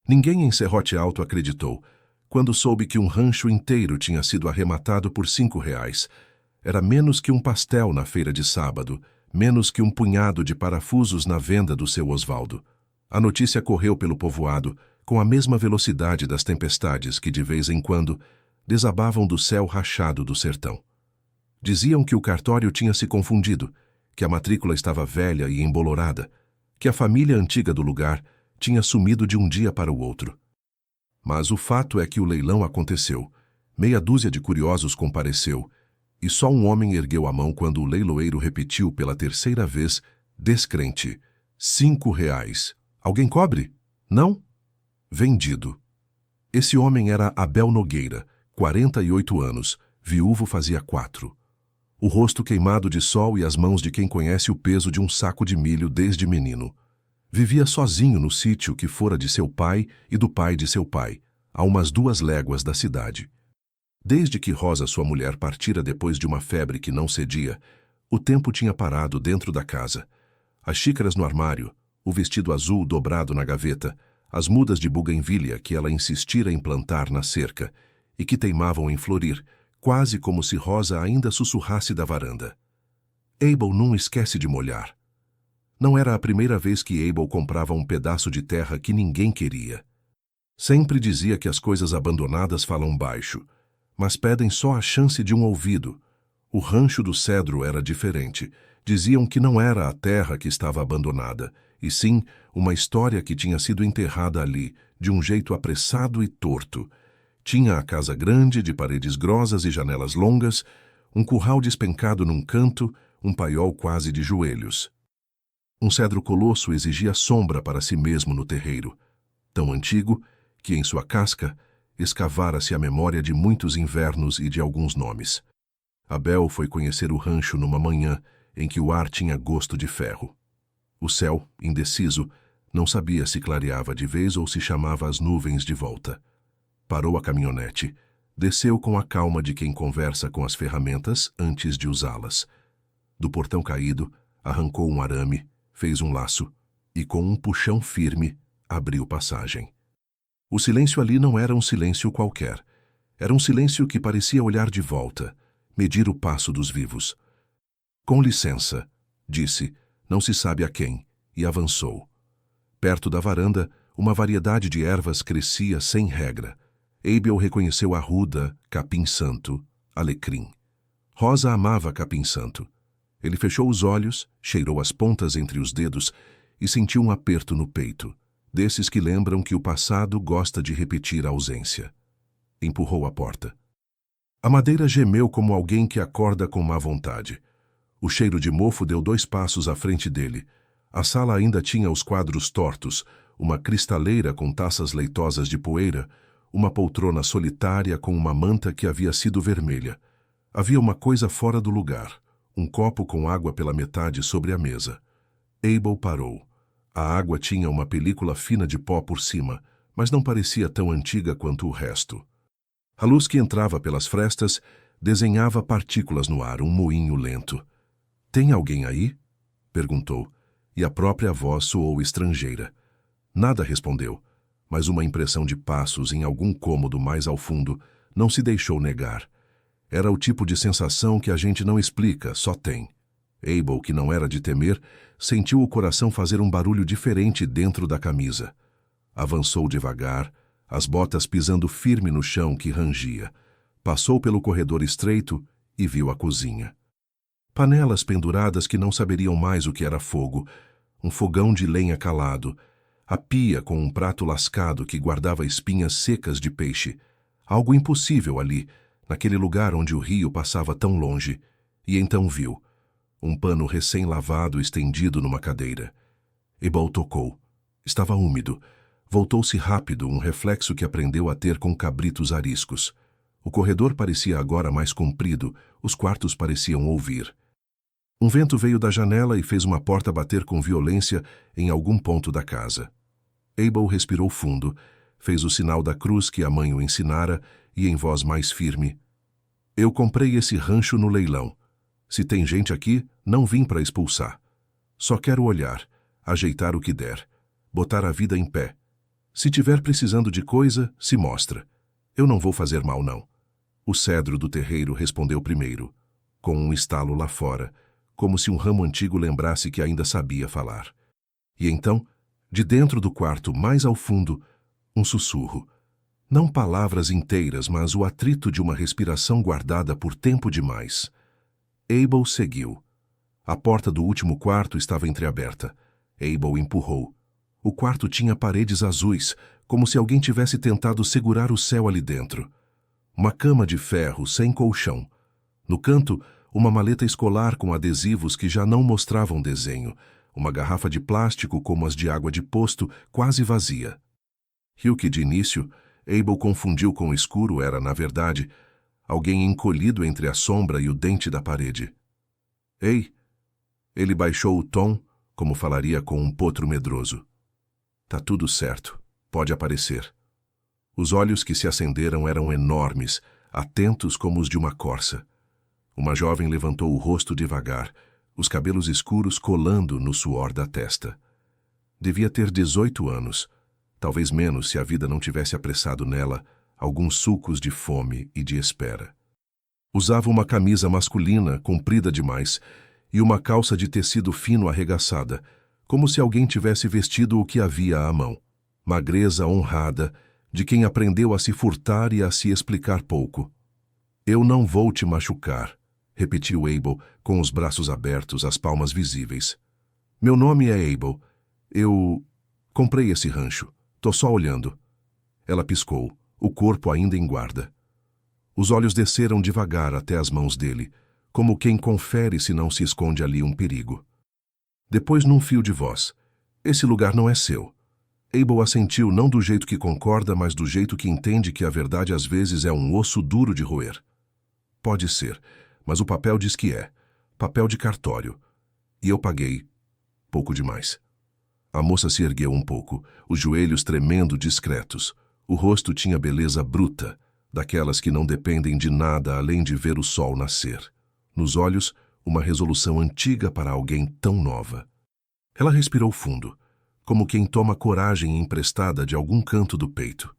Ninguém em Serrote Alto acreditou, quando soube que um rancho inteiro tinha sido arrematado por R$ 5. Era menos que um pastel na feira de sábado, menos que um punhado de parafusos na venda do seu Osvaldo. A notícia correu pelo povoado, com a mesma velocidade das tempestades que, de vez em quando, desabavam do céu rachado do sertão. Diziam que o cartório tinha se confundido, que a matrícula estava velha e embolorada, que a família antiga do lugar tinha sumido de um dia para o outro. Mas o fato é que o leilão aconteceu, meia dúzia de curiosos compareceu, e só um homem ergueu a mão quando o leiloeiro repetiu pela terceira vez, descrente: R$ 5. Alguém cobre? Não? Vendido. Esse homem era Abel Nogueira, 48 anos, viúvo fazia 4. O rosto queimado de sol e as mãos de quem conhece o peso de um saco de milho desde menino. Vivia sozinho no sítio que fora de seu pai e do pai de seu pai, a umas 2 léguas da cidade. Desde que Rosa, sua mulher, partira depois de uma febre que não cedia, o tempo tinha parado dentro da casa. As xícaras no armário, o vestido azul dobrado na gaveta, as mudas de buganvília que ela insistira em plantar na cerca e que teimavam em florir, quase como se Rosa ainda sussurrasse da varanda. Abel não esquece de molhar. Não era a primeira vez que Abel comprava um pedaço de terra que ninguém queria. Sempre dizia que as coisas abandonadas falam baixo, mas pedem só a chance de um ouvido. O rancho do Cedro era diferente. Diziam que não era a terra que estava abandonada, e sim uma história que tinha sido enterrada ali, de um jeito apressado e torto. Tinha a casa grande, de paredes grossas e janelas longas, um curral despencado num canto, um paiol quase de joelhos. Um cedro colosso exigia sombra para si mesmo no terreiro, tão antigo que, em sua casca, escavara-se a memória de muitos invernos e de alguns nomes. Abel foi conhecer o rancho numa manhã em que o ar tinha gosto de ferro. O céu, indeciso, não sabia se clareava de vez ou se chamava as nuvens de volta. Parou a caminhonete, desceu com a calma de quem conversa com as ferramentas antes de usá-las. Do portão caído, arrancou um arame, fez um laço e, com um puxão firme, abriu passagem. O silêncio ali não era um silêncio qualquer. Era um silêncio que parecia olhar de volta, medir o passo dos vivos. Com licença, disse, não se sabe a quem, e avançou. Perto da varanda, uma variedade de ervas crescia sem regra. Abel reconheceu arruda, capim-santo, alecrim. Rosa amava capim-santo. Ele fechou os olhos, cheirou as pontas entre os dedos e sentiu um aperto no peito, desses que lembram que o passado gosta de repetir a ausência. Empurrou a porta. A madeira gemeu como alguém que acorda com má vontade. O cheiro de mofo deu 2 passos à frente dele. A sala ainda tinha os quadros tortos, uma cristaleira com taças leitosas de poeira, uma poltrona solitária com uma manta que havia sido vermelha. Havia uma coisa fora do lugar, um copo com água pela metade sobre a mesa. Abel parou. A água tinha uma película fina de pó por cima, mas não parecia tão antiga quanto o resto. A luz que entrava pelas frestas desenhava partículas no ar, um moinho lento. — Tem alguém aí? Perguntou, e a própria voz soou estrangeira. Nada respondeu, mas uma impressão de passos em algum cômodo mais ao fundo não se deixou negar. Era o tipo de sensação que a gente não explica, só tem. Abel, que não era de temer, sentiu o coração fazer um barulho diferente dentro da camisa. Avançou devagar, as botas pisando firme no chão que rangia. Passou pelo corredor estreito e viu a cozinha. Panelas penduradas que não saberiam mais o que era fogo, um fogão de lenha calado, a pia com um prato lascado que guardava espinhas secas de peixe, algo impossível ali, naquele lugar onde o rio passava tão longe, e então viu um pano recém-lavado estendido numa cadeira. Abel tocou. Estava úmido. Voltou-se rápido, um reflexo que aprendeu a ter com cabritos ariscos. O corredor parecia agora mais comprido, os quartos pareciam ouvir. Um vento veio da janela e fez uma porta bater com violência em algum ponto da casa. Abel respirou fundo, fez o sinal da cruz que a mãe o ensinara e, em voz mais firme: Eu comprei esse rancho no leilão. Se tem gente aqui, não vim para expulsar. Só quero olhar, ajeitar o que der, botar a vida em pé. Se tiver precisando de coisa, se mostra. Eu não vou fazer mal, não. O cedro do terreiro respondeu primeiro, com um estalo lá fora, como se um ramo antigo lembrasse que ainda sabia falar. E então, de dentro do quarto, mais ao fundo, um sussurro. Não palavras inteiras, mas o atrito de uma respiração guardada por tempo demais. Abel seguiu. A porta do último quarto estava entreaberta. Abel empurrou. O quarto tinha paredes azuis, como se alguém tivesse tentado segurar o céu ali dentro. Uma cama de ferro sem colchão. No canto, uma maleta escolar com adesivos que já não mostravam desenho. Uma garrafa de plástico como as de água de posto, quase vazia. E o que de início Abel confundiu com o escuro era, na verdade, alguém encolhido entre a sombra e o dente da parede. Ei! Ele baixou o tom, como falaria com um potro medroso. Tá tudo certo. Pode aparecer. Os olhos que se acenderam eram enormes, atentos como os de uma corça. Uma jovem levantou o rosto devagar, os cabelos escuros colando no suor da testa. Devia ter 18 anos, talvez menos se a vida não tivesse apressado nela alguns sulcos de fome e de espera. Usava uma camisa masculina, comprida demais, e uma calça de tecido fino arregaçada, como se alguém tivesse vestido o que havia à mão. Magreza honrada, de quem aprendeu a se furtar e a se explicar pouco. Eu não vou te machucar, repetiu Abel, com os braços abertos, as palmas visíveis. Meu nome é Abel. Eu comprei esse rancho. Tô só olhando. Ela piscou, o corpo ainda em guarda. Os olhos desceram devagar até as mãos dele, como quem confere se não se esconde ali um perigo. Depois, num fio de voz, esse lugar não é seu. Abel assentiu não do jeito que concorda, mas do jeito que entende que a verdade às vezes é um osso duro de roer. Pode ser, mas o papel diz que é. Papel de cartório. E eu paguei. Pouco demais. A moça se ergueu um pouco, os joelhos tremendo discretos. O rosto tinha beleza bruta, daquelas que não dependem de nada além de ver o sol nascer. Nos olhos, uma resolução antiga para alguém tão nova. Ela respirou fundo, como quem toma coragem emprestada de algum canto do peito.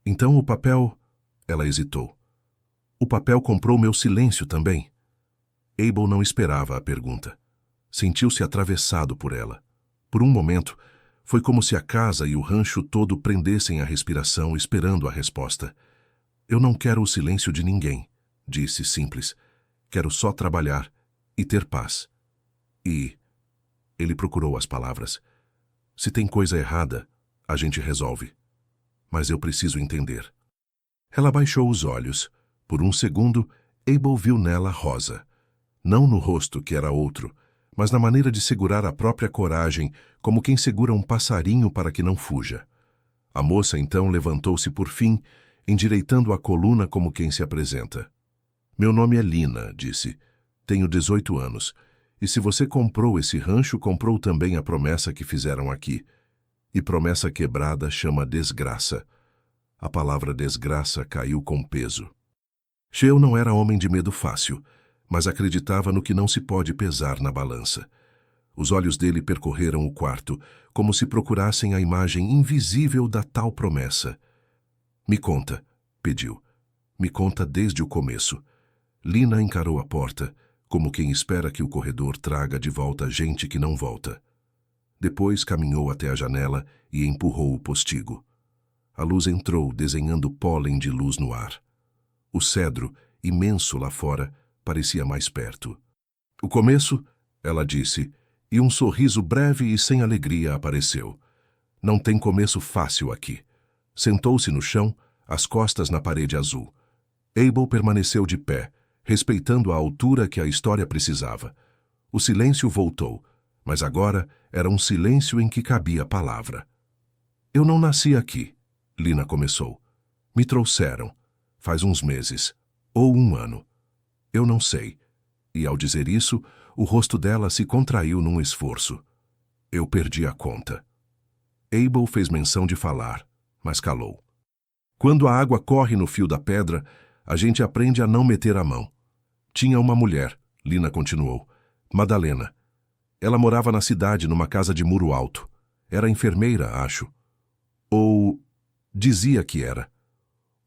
Então o papel... Ela hesitou. O papel comprou meu silêncio também. Abel não esperava a pergunta. Sentiu-se atravessado por ela. Por um momento, foi como se a casa e o rancho todo prendessem a respiração esperando a resposta. Eu não quero o silêncio de ninguém, disse simples. Quero só trabalhar e ter paz. E... Ele procurou as palavras. Se tem coisa errada, a gente resolve. Mas eu preciso entender. Ela baixou os olhos. Por um segundo, Abel viu nela Rosa. Não no rosto, que era outro, mas na maneira de segurar a própria coragem, como quem segura um passarinho para que não fuja. A moça então levantou-se por fim, endireitando a coluna como quem se apresenta. Meu nome é Lina, disse. Tenho 18 anos. E se você comprou esse rancho, comprou também a promessa que fizeram aqui. E promessa quebrada chama desgraça. A palavra desgraça caiu com peso. Sheu não era homem de medo fácil, mas acreditava no que não se pode pesar na balança. Os olhos dele percorreram o quarto, como se procurassem a imagem invisível da tal promessa. Me conta, pediu. Me conta desde o começo. Lina encarou a porta, como quem espera que o corredor traga de volta gente que não volta. Depois caminhou até a janela e empurrou o postigo. A luz entrou, desenhando pólen de luz no ar. O cedro, imenso lá fora, parecia mais perto. O começo, ela disse, e um sorriso breve e sem alegria apareceu. Não tem começo fácil aqui. Sentou-se no chão, as costas na parede azul. Abel permaneceu de pé, respeitando a altura que a história precisava. O silêncio voltou, mas agora era um silêncio em que cabia palavra. Eu não nasci aqui, Lina começou. Me trouxeram, faz uns meses, ou um ano. Eu não sei. E ao dizer isso, o rosto dela se contraiu num esforço. Eu perdi a conta. Abel fez menção de falar, mas calou. Quando a água corre no fio da pedra, a gente aprende a não meter a mão. Tinha uma mulher, Lina continuou, Madalena. Ela morava na cidade, numa casa de muro alto. Era enfermeira, acho. Ou dizia que era.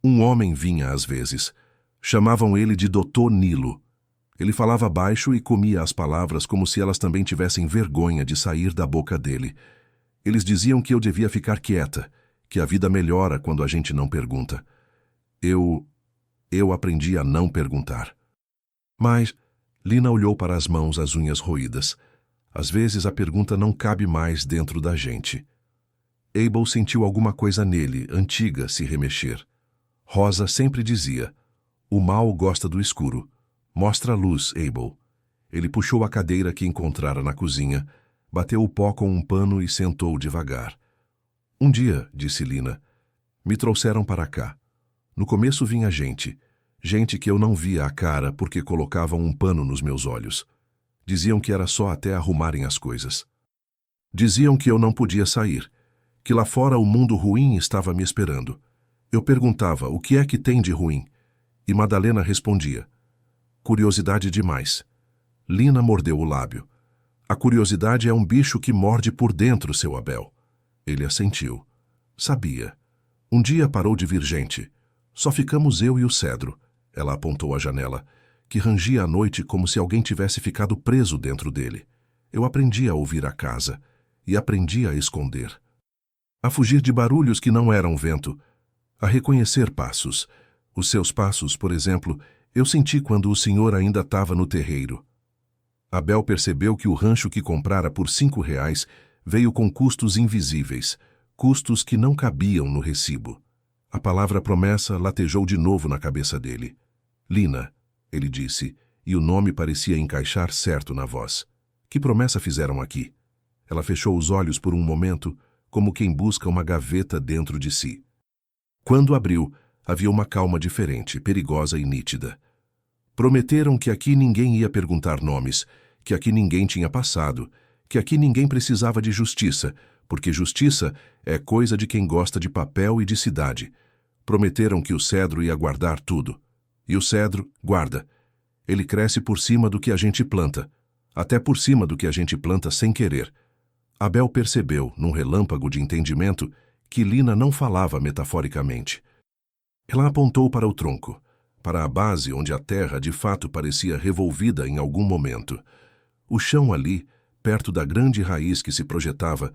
Um homem vinha às vezes. Chamavam ele de Dr. Nilo. Ele falava baixo e comia as palavras como se elas também tivessem vergonha de sair da boca dele. Eles diziam que eu devia ficar quieta, que a vida melhora quando a gente não pergunta. Eu aprendi a não perguntar. Mas Lina olhou para as mãos, as unhas roídas. Às vezes a pergunta não cabe mais dentro da gente. Abel sentiu alguma coisa nele, antiga, se remexer. Rosa sempre dizia: o mal gosta do escuro. Mostra a luz, Abel. Ele puxou a cadeira que encontrara na cozinha, bateu o pó com um pano e sentou devagar. Um dia, disse Lina, me trouxeram para cá. No começo vinha gente que eu não via a cara porque colocavam um pano nos meus olhos. Diziam que era só até arrumarem as coisas. Diziam que eu não podia sair, que lá fora o mundo ruim estava me esperando. Eu perguntava: o que é que tem de ruim? E Madalena respondia: curiosidade demais. Lina mordeu o lábio. A curiosidade é um bicho que morde por dentro, seu Abel. Ele assentiu. Sabia. Um dia parou de vir gente. Só ficamos eu e o cedro. Ela apontou à janela, que rangia à noite como se alguém tivesse ficado preso dentro dele. Eu aprendi a ouvir a casa e aprendi a esconder. A fugir de barulhos que não eram vento, a reconhecer passos. Os seus passos, por exemplo, eu senti quando o senhor ainda estava no terreiro. Abel percebeu que o rancho que comprara por R$ 5 veio com custos invisíveis, custos que não cabiam no recibo. A palavra promessa latejou de novo na cabeça dele. Lina, ele disse, e o nome parecia encaixar certo na voz. Que promessa fizeram aqui? Ela fechou os olhos por um momento, como quem busca uma gaveta dentro de si. Quando abriu, havia uma calma diferente, perigosa e nítida. Prometeram que aqui ninguém ia perguntar nomes, que aqui ninguém tinha passado, que aqui ninguém precisava de justiça, porque justiça é coisa de quem gosta de papel e de cidade. Prometeram que o cedro ia guardar tudo. E o cedro guarda. Ele cresce por cima do que a gente planta, até por cima do que a gente planta sem querer. Abel percebeu, num relâmpago de entendimento, que Lina não falava metaforicamente. Ela apontou para o tronco, para a base onde a terra de fato parecia revolvida em algum momento. O chão ali, perto da grande raiz que se projetava,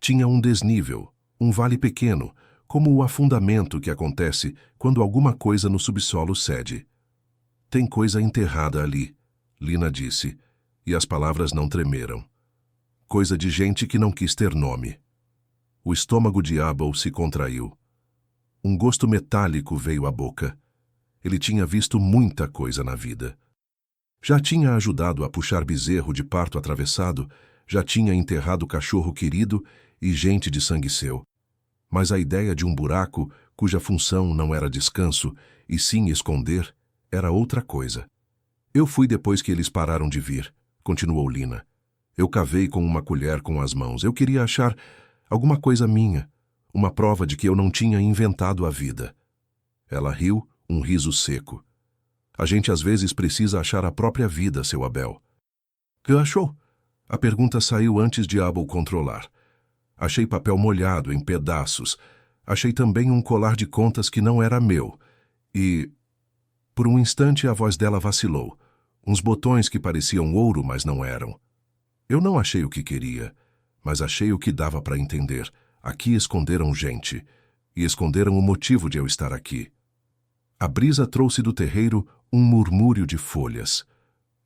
tinha um desnível, um vale pequeno, como o afundamento que acontece quando alguma coisa no subsolo cede. Tem coisa enterrada ali, Lina disse, e as palavras não tremeram. Coisa de gente que não quis ter nome. O estômago de Abel se contraiu. Um gosto metálico veio à boca. Ele tinha visto muita coisa na vida. Já tinha ajudado a puxar bezerro de parto atravessado, já tinha enterrado cachorro querido e gente de sangue seu. Mas a ideia de um buraco, cuja função não era descanso, e sim esconder, era outra coisa. Eu fui depois que eles pararam de vir, continuou Lina. Eu cavei com uma colher com as mãos. Eu queria achar alguma coisa minha, uma prova de que eu não tinha inventado a vida. Ela riu, um riso seco. A gente às vezes precisa achar a própria vida, seu Abel. Que achou? A pergunta saiu antes de Abel controlar. Achei papel molhado em pedaços. Achei também um colar de contas que não era meu. E... Por um instante a voz dela vacilou. Uns botões que pareciam ouro, mas não eram. Eu não achei o que queria, mas achei o que dava para entender. Aqui esconderam gente. E esconderam o motivo de eu estar aqui. A brisa trouxe do terreiro um murmúrio de folhas.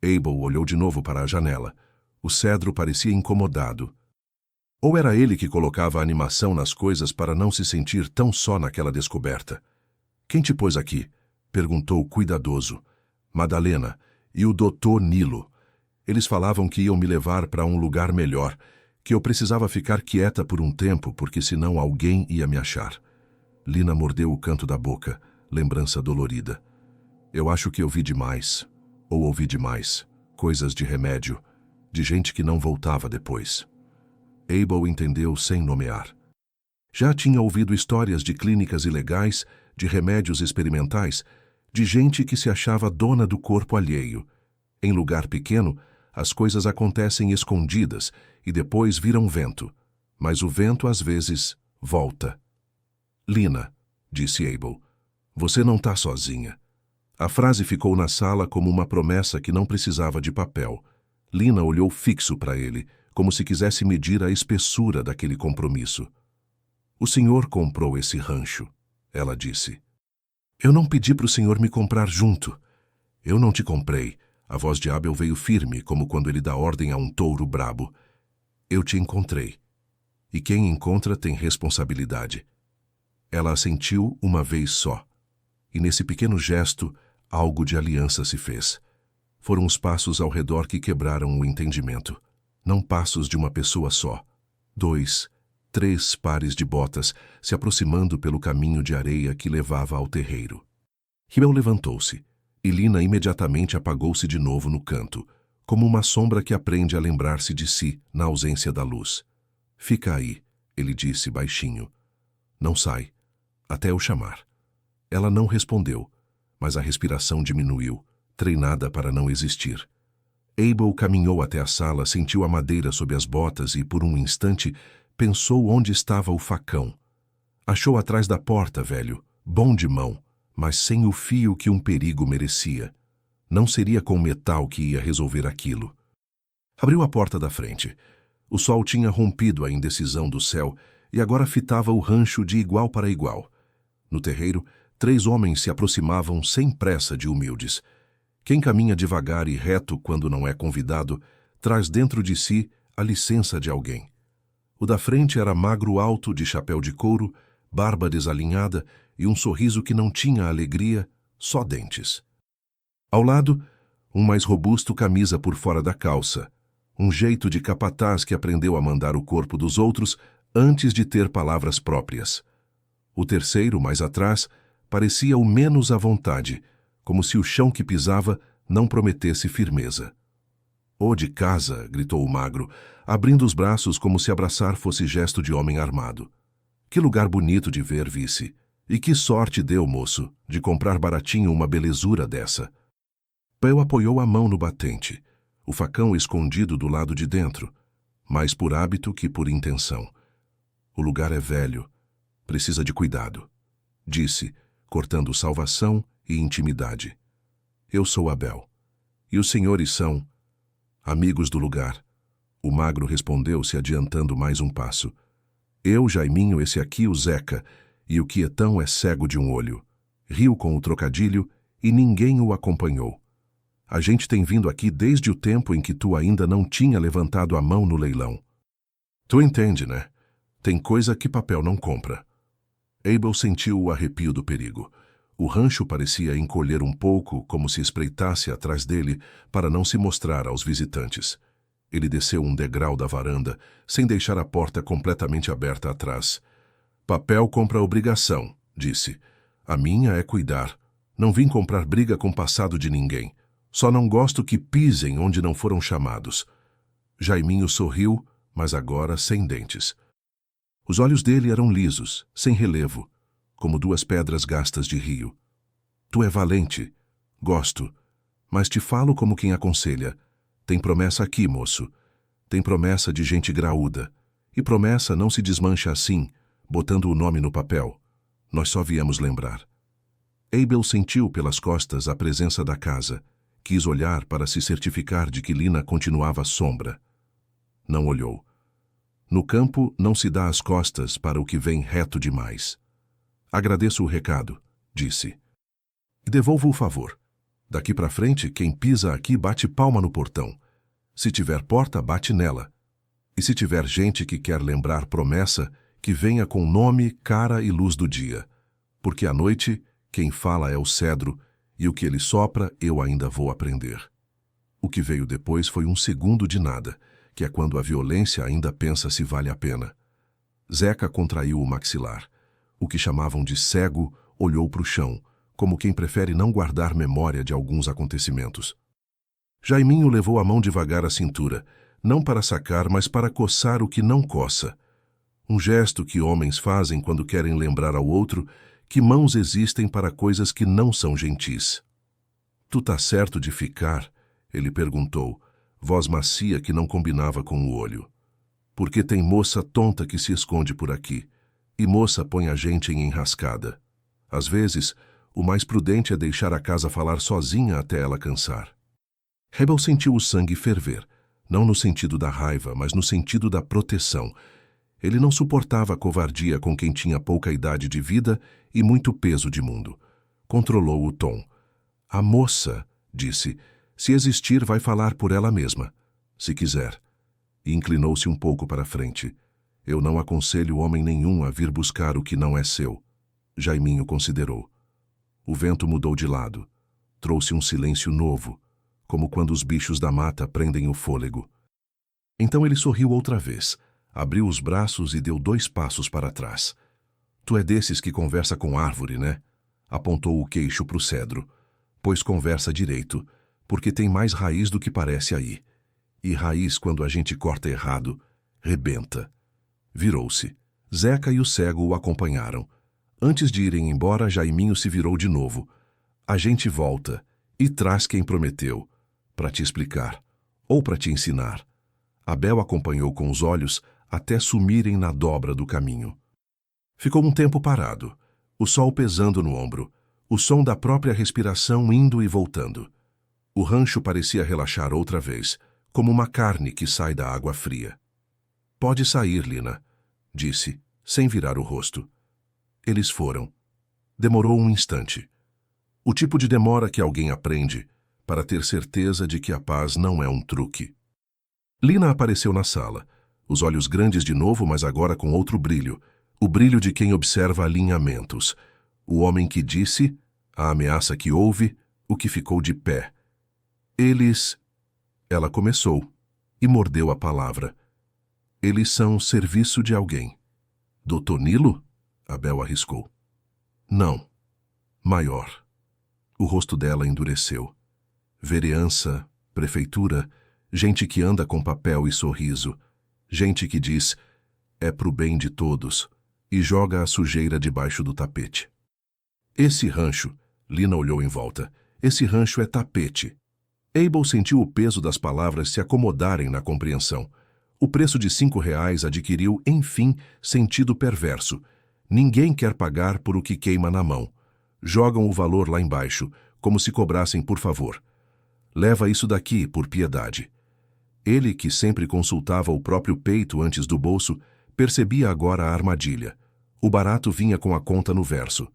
Abel olhou de novo para a janela. O cedro parecia incomodado. Ou era ele que colocava a animação nas coisas para não se sentir tão só naquela descoberta? Quem te pôs aqui? Perguntou cuidadoso. Madalena e o Dr. Nilo. Eles falavam que iam me levar para um lugar melhor, que eu precisava ficar quieta por um tempo, porque senão alguém ia me achar. Lina mordeu o canto da boca, lembrança dolorida. Eu acho que eu vi demais, ou ouvi demais, coisas de remédio, de gente que não voltava depois. Abel entendeu sem nomear. Já tinha ouvido histórias de clínicas ilegais, de remédios experimentais, de gente que se achava dona do corpo alheio. Em lugar pequeno, as coisas acontecem escondidas e depois viram vento. Mas o vento, às vezes, volta. Lina, disse Abel, você não está sozinha. A frase ficou na sala como uma promessa que não precisava de papel. Lina olhou fixo para ele, como se quisesse medir a espessura daquele compromisso. O senhor comprou esse rancho, ela disse. Eu não pedi para o senhor me comprar junto. Eu não te comprei. A voz de Abel veio firme, como quando ele dá ordem a um touro brabo. Eu te encontrei. E quem encontra tem responsabilidade. Ela assentiu uma vez só. E nesse pequeno gesto, algo de aliança se fez. Foram os passos ao redor que quebraram o entendimento. Não passos de uma pessoa só. 2, 3 pares de botas se aproximando pelo caminho de areia que levava ao terreiro. Abel levantou-se, e Lina imediatamente apagou-se de novo no canto, como uma sombra que aprende a lembrar-se de si na ausência da luz. Fica aí, ele disse baixinho. Não sai, até eu chamar. Ela não respondeu, mas a respiração diminuiu, treinada para não existir. Abel caminhou até a sala, sentiu a madeira sob as botas e, por um instante, pensou onde estava o facão. Achou atrás da porta, velho, bom de mão, mas sem o fio que um perigo merecia. Não seria com metal que ia resolver aquilo. Abriu a porta da frente. O sol tinha rompido a indecisão do céu e agora fitava o rancho de igual para igual. No terreiro, 3 homens se aproximavam sem pressa de humildes. Quem caminha devagar e reto quando não é convidado, traz dentro de si a licença de alguém. O da frente era magro alto, de chapéu de couro, barba desalinhada e um sorriso que não tinha alegria, só dentes. Ao lado, um mais robusto camisa por fora da calça, um jeito de capataz que aprendeu a mandar o corpo dos outros antes de ter palavras próprias. O terceiro, mais atrás, parecia o menos à vontade, como se o chão que pisava não prometesse firmeza. "Ô de casa!" gritou o magro, abrindo os braços como se abraçar fosse gesto de homem armado. "Que lugar bonito de ver, vice! E que sorte deu, moço, de comprar baratinho uma belezura dessa!" Abel apoiou a mão no batente, o facão escondido do lado de dentro, mais por hábito que por intenção. "O lugar é velho, precisa de cuidado", disse, cortando salvação e intimidade. "Eu sou Abel. E os senhores são amigos do lugar." O magro respondeu, se adiantando mais um passo. "Eu, Jaiminho, esse aqui, o Zeca, e o quietão é cego de um olho." Riu com o trocadilho e ninguém o acompanhou. "A gente tem vindo aqui desde o tempo em que tu ainda não tinha levantado a mão no leilão. Tu entende, né? Tem coisa que papel não compra." Abel sentiu o arrepio do perigo. O rancho parecia encolher um pouco, como se espreitasse atrás dele para não se mostrar aos visitantes. Ele desceu um degrau da varanda, sem deixar a porta completamente aberta atrás. "Papel compra obrigação", disse. "A minha é cuidar. Não vim comprar briga com o passado de ninguém. Só não gosto que pisem onde não foram chamados." Jaiminho sorriu, mas agora sem dentes. Os olhos dele eram lisos, sem relevo, como 2 pedras gastas de rio. "Tu é valente. Gosto. Mas te falo como quem aconselha. Tem promessa aqui, moço. Tem promessa de gente graúda. E promessa não se desmancha assim, botando o nome no papel. Nós só viemos lembrar." Abel sentiu pelas costas a presença da casa. Quis olhar para se certificar de que Lina continuava sombra. Não olhou. No campo não se dá as costas para o que vem reto demais. "Agradeço o recado", disse. "E devolvo o favor. Daqui para frente, quem pisa aqui bate palma no portão. Se tiver porta, bate nela. E se tiver gente que quer lembrar promessa, que venha com nome, cara e luz do dia. Porque à noite, quem fala é o cedro, e o que ele sopra eu ainda vou aprender." O que veio depois foi um segundo de nada, que é quando a violência ainda pensa se vale a pena. Zeca contraiu o maxilar. O que chamavam de cego olhou para o chão, como quem prefere não guardar memória de alguns acontecimentos. Jaiminho levou a mão devagar à cintura, não para sacar, mas para coçar o que não coça. Um gesto que homens fazem quando querem lembrar ao outro que mãos existem para coisas que não são gentis. "Tu tá certo de ficar?" ele perguntou, voz macia que não combinava com o olho. "Porque tem moça tonta que se esconde por aqui. E moça põe a gente em enrascada. Às vezes, o mais prudente é deixar a casa falar sozinha até ela cansar. Abel sentiu o sangue ferver, não no sentido da raiva, mas no sentido da proteção. Ele não suportava a covardia com quem tinha pouca idade de vida e muito peso de mundo. Controlou o tom. A moça, disse, se existir vai falar por ela mesma, se quiser. E inclinou-se um pouco para a frente. Eu não aconselho homem nenhum a vir buscar o que não é seu. Jaiminho considerou. O vento mudou de lado. Trouxe um silêncio novo, como quando os bichos da mata prendem o fôlego. Então ele sorriu outra vez, abriu os braços e deu 2 passos para trás. Tu é desses que conversa com árvore, né? Apontou o queixo para o cedro. Pois conversa direito, porque tem mais raiz do que parece aí. E raiz, quando a gente corta errado, rebenta. Virou-se. Zeca e o cego o acompanharam. Antes de irem embora, Jaiminho se virou de novo. A gente volta e traz quem prometeu, para te explicar, ou para te ensinar. Abel acompanhou com os olhos até sumirem na dobra do caminho. Ficou um tempo parado, o sol pesando no ombro, o som da própria respiração indo e voltando. O rancho parecia relaxar outra vez, como uma carne que sai da água fria. Pode sair, Lina, disse, sem virar o rosto. Eles foram. Demorou um instante. O tipo de demora que alguém aprende para ter certeza de que a paz não é um truque. Lina apareceu na sala, os olhos grandes de novo, mas agora com outro brilho, o brilho de quem observa alinhamentos. O homem que disse, a ameaça que houve, o que ficou de pé. Eles... Ela começou e mordeu a palavra. Eles são serviço de alguém. Do Tonilo? Abel arriscou. Não. Maior. O rosto dela endureceu. Vereança, prefeitura, gente que anda com papel e sorriso, gente que diz, é pro bem de todos, e joga a sujeira debaixo do tapete. Esse rancho, Lina olhou em volta, esse rancho é tapete. Abel sentiu o peso das palavras se acomodarem na compreensão. O preço de R$ 5 adquiriu, enfim, sentido perverso. Ninguém quer pagar por o que queima na mão. Jogam o valor lá embaixo, como se cobrassem por favor. Leva isso daqui, por piedade. Ele, que sempre consultava o próprio peito antes do bolso, percebia agora a armadilha. O barato vinha com a conta no verso.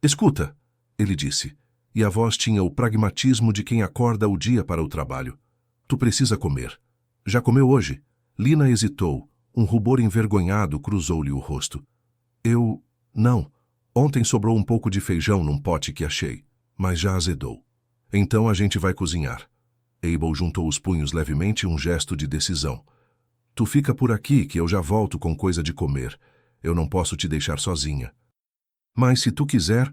Escuta, ele disse, e a voz tinha o pragmatismo de quem acorda o dia para o trabalho. Tu precisa comer. Já comeu hoje? Lina hesitou. Um rubor envergonhado cruzou-lhe o rosto. Eu... não. Ontem sobrou um pouco de feijão num pote que achei, mas já azedou. Então a gente vai cozinhar. Abel juntou os punhos levemente, um gesto de decisão. Tu fica por aqui que eu já volto com coisa de comer. Eu não posso te deixar sozinha. Mas se tu quiser,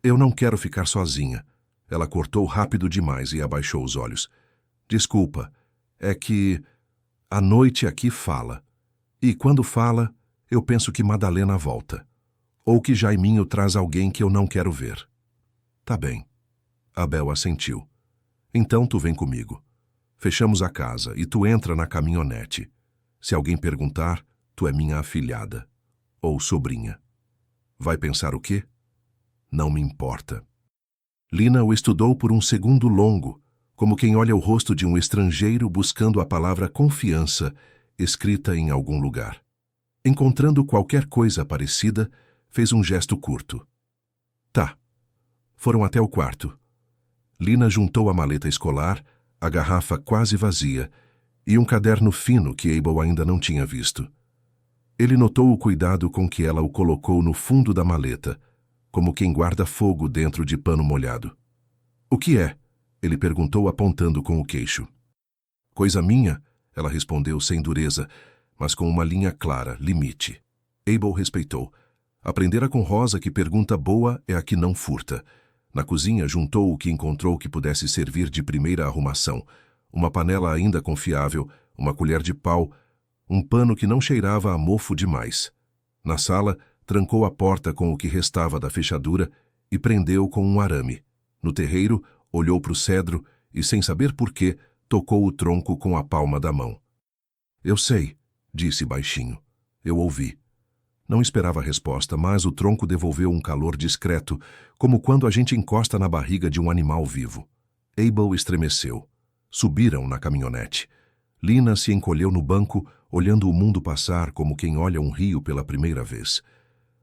eu não quero ficar sozinha. Ela cortou rápido demais e abaixou os olhos. Desculpa, é que a noite aqui fala. E quando fala, eu penso que Madalena volta. Ou que Jaiminho traz alguém que eu não quero ver. Tá bem. Abel assentiu. Então tu vem comigo. Fechamos a casa e tu entra na caminhonete. Se alguém perguntar, tu é minha afilhada. Ou sobrinha. Vai pensar o quê? Não me importa. Lina o estudou por um segundo longo, como quem olha o rosto de um estrangeiro buscando a palavra confiança escrita em algum lugar. Encontrando qualquer coisa parecida, fez um gesto curto. Tá. Foram até o quarto. Lina juntou a maleta escolar, a garrafa quase vazia e um caderno fino que Abel ainda não tinha visto. Ele notou o cuidado com que ela o colocou no fundo da maleta, como quem guarda fogo dentro de pano molhado. O que é? Ele perguntou apontando com o queixo. Coisa minha, ela respondeu sem dureza, mas com uma linha clara, limite. Abel respeitou. Aprendera com Rosa que pergunta boa é a que não furta. Na cozinha juntou o que encontrou que pudesse servir de primeira arrumação. Uma panela ainda confiável, uma colher de pau, um pano que não cheirava a mofo demais. Na sala, trancou a porta com o que restava da fechadura e prendeu com um arame. No terreiro, olhou para o cedro e, sem saber por quê, tocou o tronco com a palma da mão. Eu sei, disse baixinho. Eu ouvi. Não esperava a resposta, mas o tronco devolveu um calor discreto, como quando a gente encosta na barriga de um animal vivo. Abel estremeceu. Subiram na caminhonete. Lina se encolheu no banco, olhando o mundo passar como quem olha um rio pela primeira vez.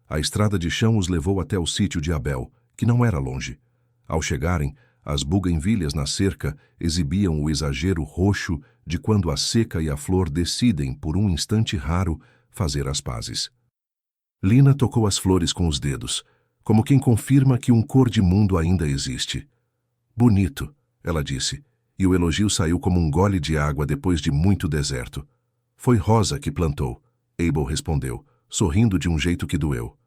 A estrada de chão os levou até o sítio de Abel, que não era longe. Ao chegarem, as buganvílias na cerca exibiam o exagero roxo de quando a seca e a flor decidem, por um instante raro, fazer as pazes. Lina tocou as flores com os dedos, como quem confirma que um cor de mundo ainda existe. Bonito, ela disse, e o elogio saiu como um gole de água depois de muito deserto. Foi Rosa que plantou, Abel respondeu, sorrindo de um jeito que doeu.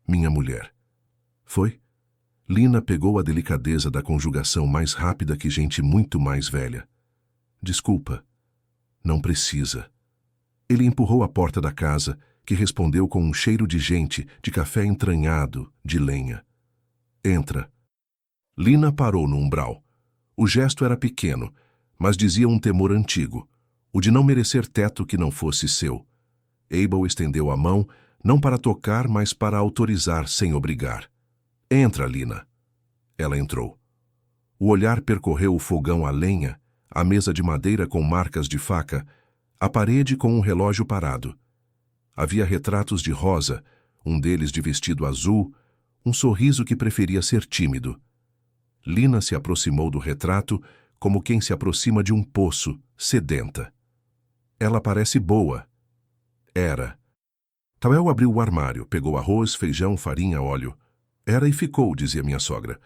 Minha mulher. Foi? Lina pegou a delicadeza da conjugação mais rápida que gente muito mais velha. Desculpa. Não precisa. Ele empurrou a porta da casa, que respondeu com um cheiro de gente, de café entranhado, de lenha. Entra. Lina parou no umbral. O gesto era pequeno, mas dizia um temor antigo, o de não merecer teto que não fosse seu. Abel estendeu a mão, não para tocar, mas para autorizar sem obrigar. Entra, Lina. Ela entrou. O olhar percorreu o fogão a lenha, a mesa de madeira com marcas de faca, a parede com um relógio parado. Havia retratos de Rosa, um deles de vestido azul, um sorriso que preferia ser tímido. Lina se aproximou do retrato como quem se aproxima de um poço, sedenta. Ela parece boa. Era. Tawel abriu o armário, pegou arroz, feijão, farinha, óleo. Era e ficou, dizia minha sogra.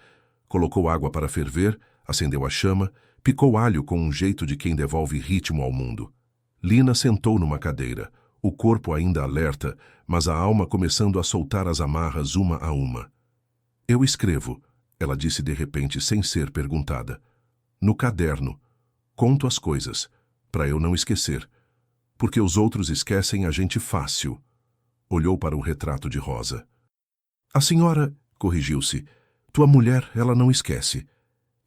Colocou água para ferver, acendeu a chama, picou alho com um jeito de quem devolve ritmo ao mundo. Lina sentou numa cadeira, o corpo ainda alerta, mas a alma começando a soltar as amarras uma a uma. Eu escrevo, ela disse de repente sem ser perguntada. No caderno. Conto as coisas, para eu não esquecer. Porque os outros esquecem a gente fácil. Olhou para o retrato de Rosa. A senhora, corrigiu-se, tua mulher, ela não esquece.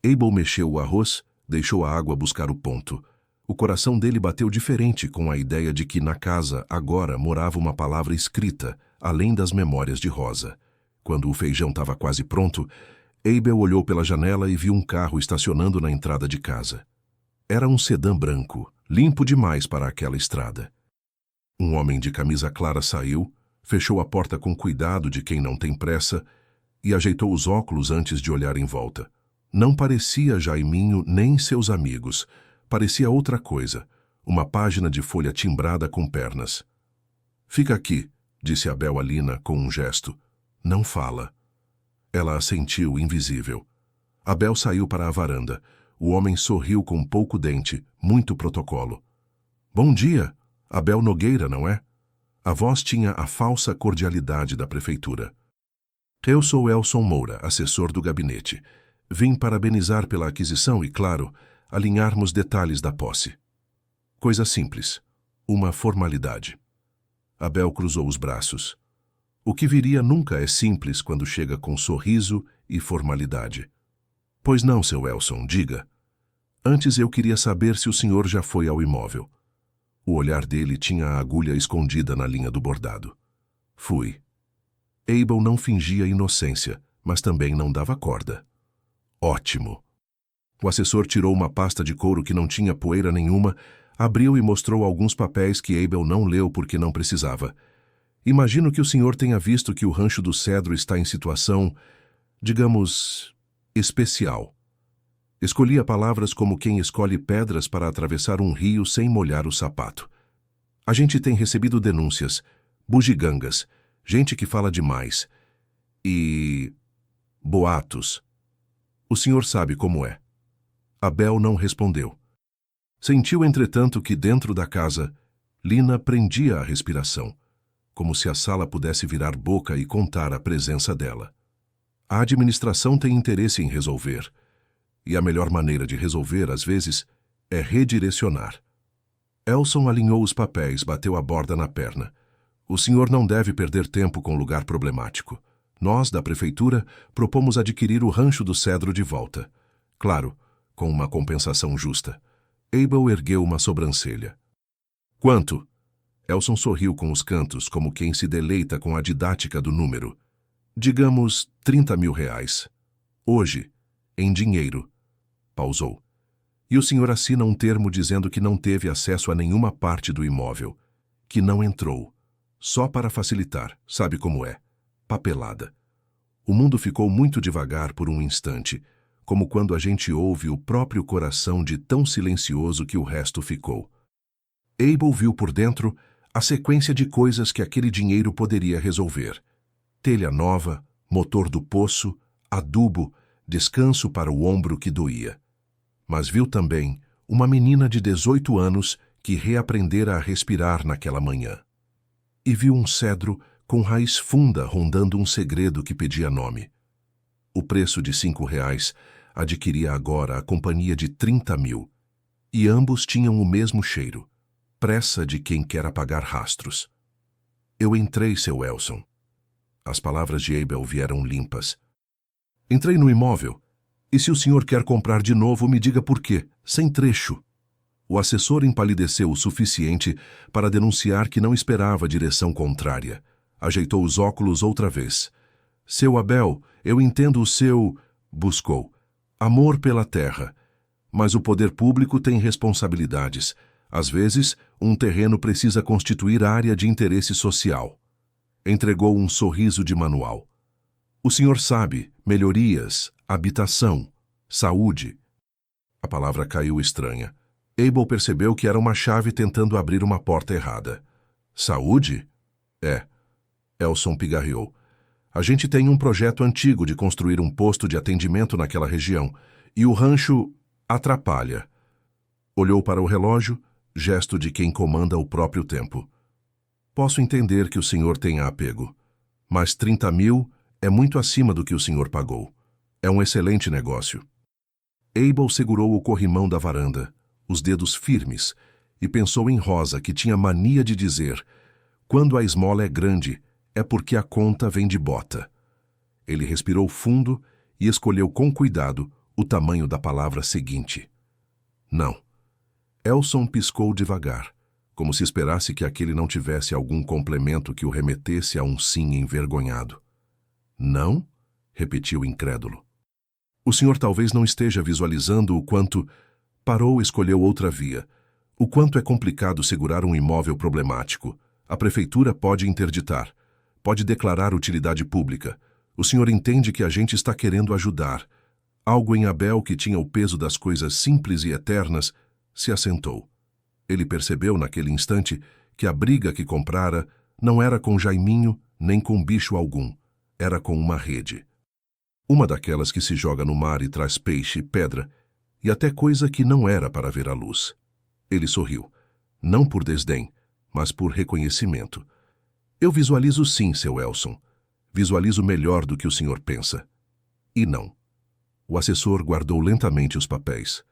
Abel mexeu o arroz, deixou a água buscar o ponto. O coração dele bateu diferente com a ideia de que na casa, agora, morava uma palavra escrita, além das memórias de Rosa. Quando o feijão estava quase pronto, Abel olhou pela janela e viu um carro estacionando na entrada de casa. Era um sedã branco, limpo demais para aquela estrada. Um homem de camisa clara saiu, fechou a porta com cuidado de quem não tem pressa e ajeitou os óculos antes de olhar em volta. Não parecia Jaiminho nem seus amigos. Parecia outra coisa, uma página de folha timbrada com pernas. Fica aqui, disse Abel a Lina com um gesto. Não fala. Ela assentiu, invisível. Abel saiu para a varanda. O homem sorriu com pouco dente, muito protocolo. Bom dia, Abel Nogueira, não é? A voz tinha a falsa cordialidade da prefeitura. Eu sou Elson Moura, assessor do gabinete. Vim parabenizar pela aquisição e, claro, alinharmos detalhes da posse. Coisa simples. Uma formalidade. Abel cruzou os braços. O que viria nunca é simples quando chega com sorriso e formalidade. Pois não, seu Elson, diga. Antes eu queria saber se o senhor já foi ao imóvel. O olhar dele tinha a agulha escondida na linha do bordado. Fui. Abel não fingia inocência, mas também não dava corda. Ótimo. O assessor tirou uma pasta de couro que não tinha poeira nenhuma, abriu e mostrou alguns papéis que Abel não leu porque não precisava. Imagino que o senhor tenha visto que o Rancho do Cedro está em situação, digamos, especial. Escolhia palavras como quem escolhe pedras para atravessar um rio sem molhar o sapato. A gente tem recebido denúncias, bugigangas, gente que fala demais. E... boatos. O senhor sabe como é. Abel não respondeu. Sentiu, entretanto, que dentro da casa, Lina prendia a respiração, como se a sala pudesse virar boca e contar a presença dela. A administração tem interesse em resolver, e a melhor maneira de resolver, às vezes, é redirecionar. Elson alinhou os papéis, bateu a borda na perna. O senhor não deve perder tempo com lugar problemático. Nós, da prefeitura, propomos adquirir o Rancho do Cedro de volta. Claro, com uma compensação justa. Abel ergueu uma sobrancelha. Quanto? Elson sorriu com os cantos, como quem se deleita com a didática do número. Digamos 30 mil reais. Hoje, em dinheiro. Pausou. E o senhor assina um termo dizendo que não teve acesso a nenhuma parte do imóvel, que não entrou. Só para facilitar, sabe como é? Papelada. O mundo ficou muito devagar por um instante, como quando a gente ouve o próprio coração de tão silencioso que o resto ficou. Abel viu por dentro a sequência de coisas que aquele dinheiro poderia resolver. Telha nova, motor do poço, adubo, descanso para o ombro que doía. Mas viu também uma menina de 18 anos que reaprendera a respirar naquela manhã. E viu um cedro com raiz funda rondando um segredo que pedia nome. O preço de R$ 5 adquiria agora a companhia de 30 mil, e ambos tinham o mesmo cheiro, pressa de quem quer apagar rastros. Eu entrei, seu Elson. As palavras de Abel vieram limpas. Entrei no imóvel, e se o senhor quer comprar de novo, me diga por quê, sem trecho. O assessor empalideceu o suficiente para denunciar que não esperava a direção contrária. Ajeitou os óculos outra vez. Seu Abel, eu entendo o seu... buscou. Amor pela terra. Mas o poder público tem responsabilidades. Às vezes, um terreno precisa constituir área de interesse social. Entregou um sorriso de manual. O senhor sabe, melhorias, habitação, saúde. A palavra caiu estranha. Abel percebeu que era uma chave tentando abrir uma porta errada. Saúde? É. Elson pigarreou. A gente tem um projeto antigo de construir um posto de atendimento naquela região, e o rancho atrapalha. Olhou para o relógio, gesto de quem comanda o próprio tempo. Posso entender que o senhor tenha apego, mas 30 mil é muito acima do que o senhor pagou. É um excelente negócio. Abel segurou o corrimão da varanda, os dedos firmes, e pensou em Rosa, que tinha mania de dizer: quando a esmola é grande, é porque a conta vem de bota. Ele respirou fundo e escolheu com cuidado o tamanho da palavra seguinte. Não. Elson piscou devagar, como se esperasse que aquele não tivesse algum complemento que o remetesse a um sim envergonhado. Não? Repetiu incrédulo. O senhor talvez não esteja visualizando o quanto... Parou e escolheu outra via. O quanto é complicado segurar um imóvel problemático. A prefeitura pode interditar. Pode declarar utilidade pública. O senhor entende que a gente está querendo ajudar. Algo em Abel, que tinha o peso das coisas simples e eternas, se assentou. Ele percebeu naquele instante que a briga que comprara não era com Jaiminho nem com bicho algum. Era com uma rede. Uma daquelas que se joga no mar e traz peixe e pedra, e até coisa que não era para ver a luz. Ele sorriu, não por desdém, mas por reconhecimento. Eu visualizo sim, seu Elson. Visualizo melhor do que o senhor pensa. E não. O assessor guardou lentamente os papéis.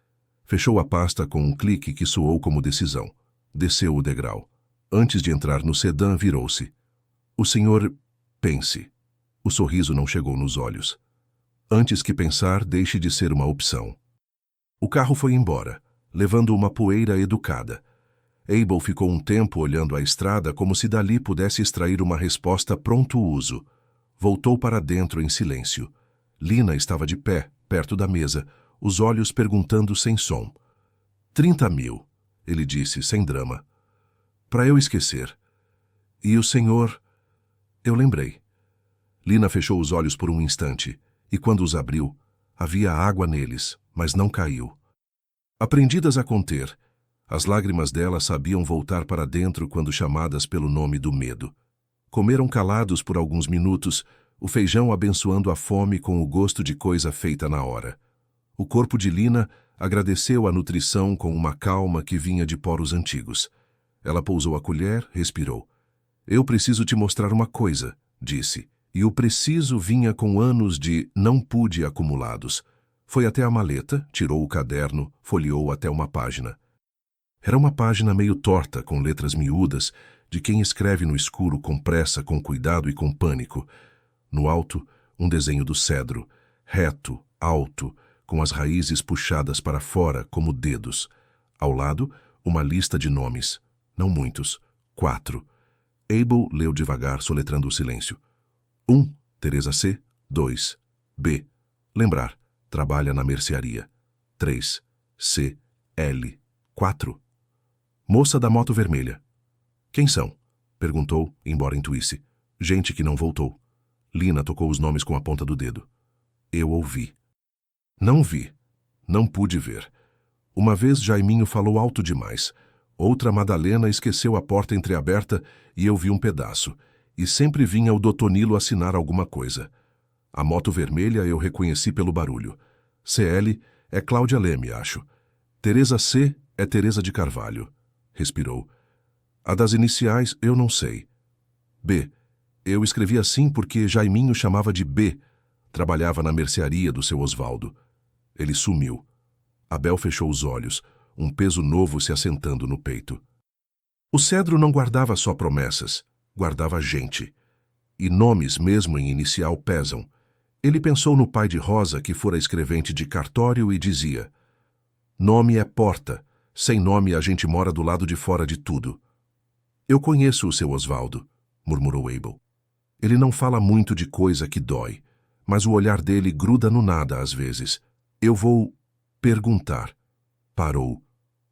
Fechou a pasta com um clique que soou como decisão. Desceu o degrau. Antes de entrar no sedã, virou-se. O senhor... pense. O sorriso não chegou nos olhos. Antes que pensar, deixe de ser uma opção. O carro foi embora, levando uma poeira educada. Abel ficou um tempo olhando a estrada como se dali pudesse extrair uma resposta pronto uso. Voltou para dentro em silêncio. Lina estava de pé, perto da mesa, os olhos perguntando sem som. 30 mil, ele disse, sem drama. Para eu esquecer. E o senhor... Eu lembrei. Lina fechou os olhos por um instante, e quando os abriu, havia água neles, mas não caiu. Aprendidas a conter, as lágrimas dela sabiam voltar para dentro quando chamadas pelo nome do medo. Comeram calados por alguns minutos, o feijão abençoando a fome com o gosto de coisa feita na hora. O corpo de Lina agradeceu a nutrição com uma calma que vinha de poros antigos. Ela pousou a colher, respirou. Eu preciso te mostrar uma coisa, disse, e o preciso vinha com anos de não pude acumulados. Foi até a maleta, tirou o caderno, folheou até uma página. Era uma página meio torta, com letras miúdas, de quem escreve no escuro com pressa, com cuidado e com pânico. No alto, um desenho do cedro, reto, alto, com as raízes puxadas para fora como dedos. Ao lado, uma lista de nomes, não muitos, 4. Abel leu devagar, soletrando o silêncio. 1. Teresa C. 2. B. Lembrar. Trabalha na mercearia. 3. C. L. 4. Moça da moto vermelha. Quem são? Perguntou, embora intuísse. Gente que não voltou. Lina tocou os nomes com a ponta do dedo. Eu ouvi. Não vi. Não pude ver. Uma vez Jaiminho falou alto demais. Outra Madalena esqueceu a porta entreaberta e eu vi um pedaço. E sempre vinha o Dr. Nilo assinar alguma coisa. A moto vermelha eu reconheci pelo barulho. CL é Cláudia Leme, acho. Teresa C é Teresa de Carvalho. Respirou. A das iniciais eu não sei. B. Eu escrevi assim porque Jaiminho chamava de B. Trabalhava na mercearia do seu Osvaldo. Ele sumiu. Abel fechou os olhos, um peso novo se assentando no peito. O cedro não guardava só promessas, guardava gente. E nomes, mesmo em inicial, pesam. Ele pensou no pai de Rosa, que fora escrevente de cartório, e dizia: nome é porta, sem nome a gente mora do lado de fora de tudo. Eu conheço o seu Osvaldo, murmurou Abel. Ele não fala muito de coisa que dói, mas o olhar dele gruda no nada às vezes. Eu vou perguntar. Parou.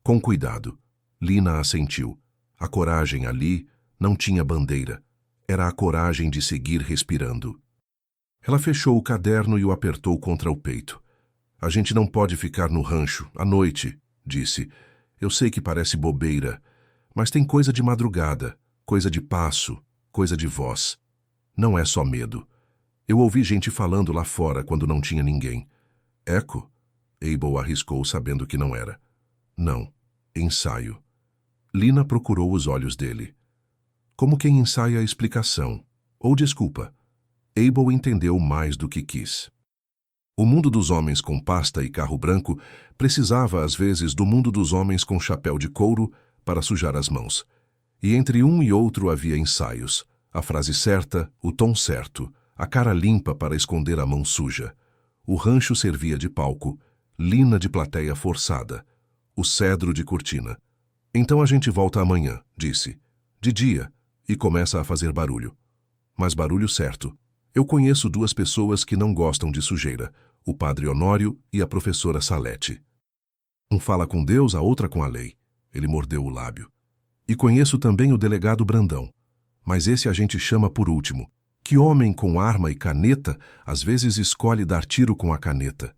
Com cuidado. Lina assentiu. A coragem ali não tinha bandeira. Era a coragem de seguir respirando. Ela fechou o caderno e o apertou contra o peito. A gente não pode ficar no rancho, à noite, disse. Eu sei que parece bobeira, mas tem coisa de madrugada, coisa de passo, coisa de voz. Não é só medo. Eu ouvi gente falando lá fora quando não tinha ninguém. Eco? Abel arriscou, sabendo que não era. Não. Ensaio. Lina procurou os olhos dele. Como quem ensaia a explicação. Ou desculpa. Abel entendeu mais do que quis. O mundo dos homens com pasta e carro branco precisava, às vezes, do mundo dos homens com chapéu de couro para sujar as mãos. E entre um e outro havia ensaios. A frase certa, o tom certo, a cara limpa para esconder a mão suja. O rancho servia de palco, Lina de plateia forçada, o cedro de cortina. Então a gente volta amanhã, disse. De dia, e começa a fazer barulho. Mas barulho certo. Eu conheço duas pessoas que não gostam de sujeira, o padre Honório e a professora Salete. Um fala com Deus, a outra com a lei. Ele mordeu o lábio. E conheço também o delegado Brandão. Mas esse a gente chama por último. Que homem com arma e caneta às vezes escolhe dar tiro com a caneta?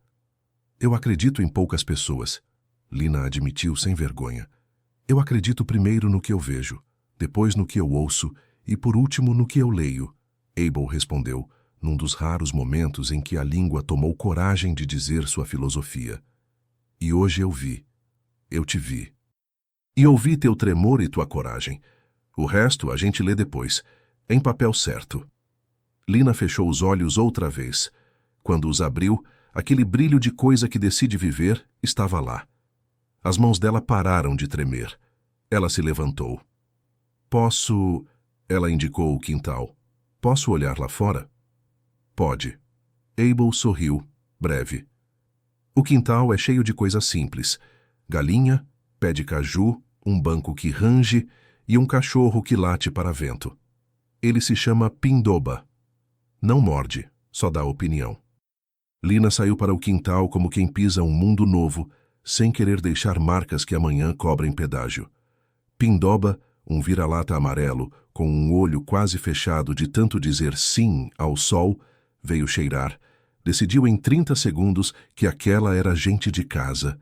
Eu acredito em poucas pessoas. Lina admitiu sem vergonha. Eu acredito primeiro no que eu vejo, depois no que eu ouço e por último no que eu leio. Abel respondeu, num dos raros momentos em que a língua tomou coragem de dizer sua filosofia. E hoje eu vi. Eu te vi. E ouvi teu tremor e tua coragem. O resto a gente lê depois, em papel certo. Lina fechou os olhos outra vez. Quando os abriu, aquele brilho de coisa que decide viver estava lá. As mãos dela pararam de tremer. Ela se levantou. Posso... Ela indicou o quintal. Posso olhar lá fora? Pode. Abel sorriu, breve. O quintal é cheio de coisas simples. Galinha, pé de caju, um banco que range e um cachorro que late para vento. Ele se chama Pindoba. Não morde, só dá opinião. Lina saiu para o quintal como quem pisa um mundo novo, sem querer deixar marcas que amanhã cobrem pedágio. Pindoba, um vira-lata amarelo, com um olho quase fechado de tanto dizer sim ao sol, veio cheirar, decidiu em 30 segundos que aquela era gente de casa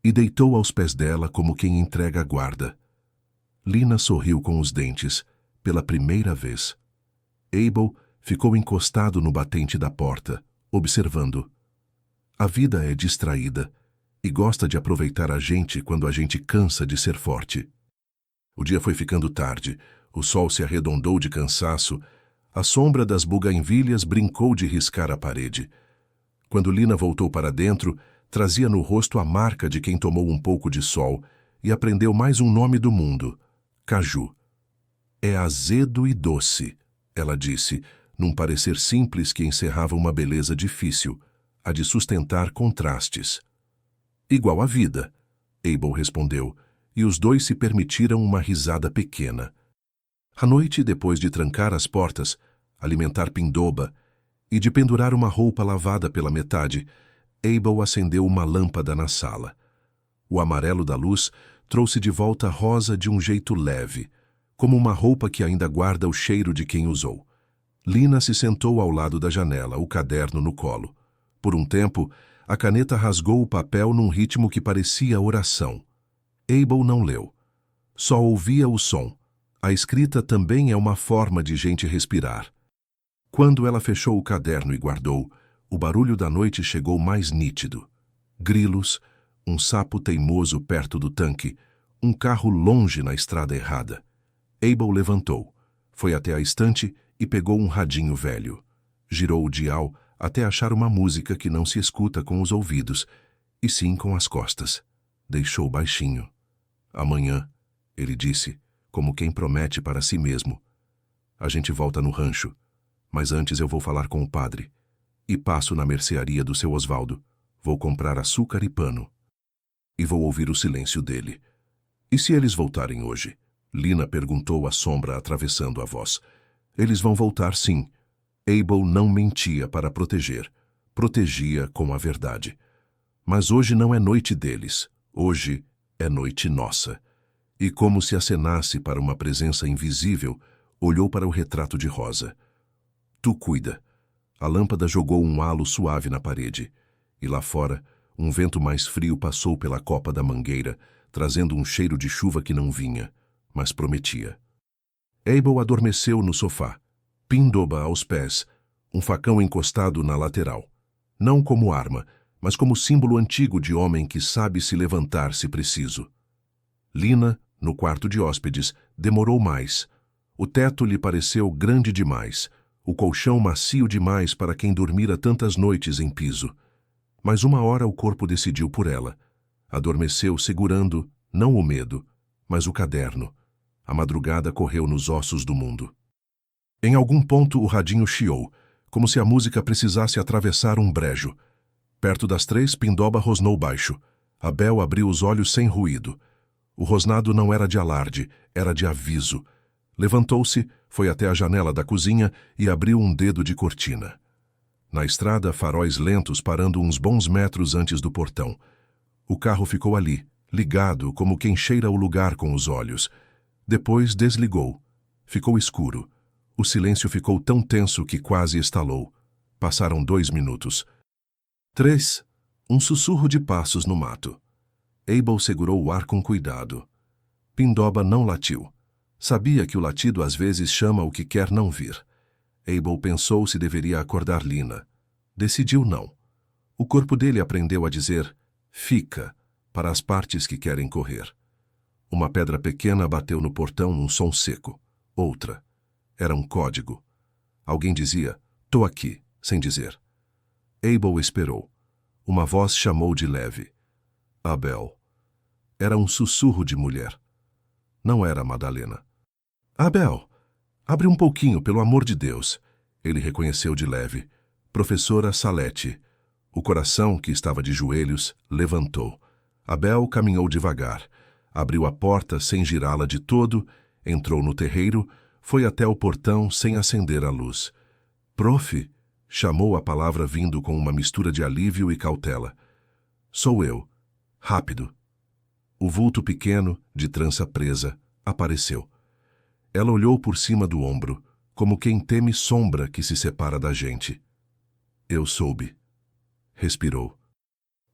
e deitou aos pés dela como quem entrega a guarda. Lina sorriu com os dentes, pela primeira vez. Abel ficou encostado no batente da porta, observando. A vida é distraída e gosta de aproveitar a gente quando a gente cansa de ser forte. O dia foi ficando tarde, o sol se arredondou de cansaço, a sombra das bugainvilhas brincou de riscar a parede. Quando Lina voltou para dentro, trazia no rosto a marca de quem tomou um pouco de sol e aprendeu mais um nome do mundo, caju. É azedo e doce, ela disse, num parecer simples que encerrava uma beleza difícil, a de sustentar contrastes. Igual à vida, Abel respondeu, e os dois se permitiram uma risada pequena. À noite, depois de trancar as portas, alimentar Pindoba e de pendurar uma roupa lavada pela metade, Abel acendeu uma lâmpada na sala. O amarelo da luz trouxe de volta a rosa de um jeito leve, como uma roupa que ainda guarda o cheiro de quem usou. Lina se sentou ao lado da janela, o caderno no colo. Por um tempo, a caneta rasgou o papel num ritmo que parecia oração. Abel não leu. Só ouvia o som. A escrita também é uma forma de gente respirar. Quando ela fechou o caderno e guardou, o barulho da noite chegou mais nítido. Grilos, um sapo teimoso perto do tanque, um carro longe na estrada errada. Abel levantou, foi até a estante e pegou um radinho velho. Girou o dial até achar uma música que não se escuta com os ouvidos, e sim com as costas. Deixou baixinho. Amanhã, ele disse, como quem promete para si mesmo. A gente volta no rancho, mas antes eu vou falar com o padre. E passo na mercearia do seu Osvaldo. Vou comprar açúcar e pano. E vou ouvir o silêncio dele. E se eles voltarem hoje? Lina perguntou à sombra atravessando a voz. Eles vão voltar, sim. Abel não mentia para proteger. Protegia com a verdade. Mas hoje não é noite deles. Hoje é noite nossa. E como se acenasse para uma presença invisível, olhou para o retrato de Rosa. Tu cuida. A lâmpada jogou um halo suave na parede. E lá fora, um vento mais frio passou pela copa da mangueira, trazendo um cheiro de chuva que não vinha, mas prometia. Abel adormeceu no sofá, Pindoba aos pés, um facão encostado na lateral. Não como arma, mas como símbolo antigo de homem que sabe se levantar se preciso. Lina, no quarto de hóspedes, demorou mais. O teto lhe pareceu grande demais, o colchão macio demais para quem dormira tantas noites em piso. Mas uma hora o corpo decidiu por ela. Adormeceu segurando, não o medo, mas o caderno. A madrugada correu nos ossos do mundo. Em algum ponto o radinho chiou, como se a música precisasse atravessar um brejo. Perto das 3, Pindoba rosnou baixo. Abel abriu os olhos sem ruído. O rosnado não era de alarde, era de aviso. Levantou-se, foi até a janela da cozinha e abriu um dedo de cortina. Na estrada, faróis lentos parando uns bons metros antes do portão. O carro ficou ali, ligado, como quem cheira o lugar com os olhos. Depois desligou. Ficou escuro. O silêncio ficou tão tenso que quase estalou. Passaram 2 minutos. 3. Um sussurro de passos no mato. Abel segurou o ar com cuidado. Pindoba não latiu. Sabia que o latido às vezes chama o que quer não vir. Abel pensou se deveria acordar Lina. Decidiu não. O corpo dele aprendeu a dizer "fica" para as partes que querem correr. Uma pedra pequena bateu no portão num som seco. Outra. Era um código. Alguém dizia, "Tô aqui", sem dizer. Abel esperou. Uma voz chamou de leve. Abel. Era um sussurro de mulher. Não era Madalena. Abel, abre um pouquinho, pelo amor de Deus. Ele reconheceu de leve. Professora Salete. O coração, que estava de joelhos, levantou. Abel caminhou devagar. Abriu a porta sem girá-la de todo, entrou no terreiro, foi até o portão sem acender a luz. Prof, chamou a palavra vindo com uma mistura de alívio e cautela. Sou eu. Rápido. O vulto pequeno, de trança presa, apareceu. Ela olhou por cima do ombro, como quem teme sombra que se separa da gente. Eu soube. Respirou.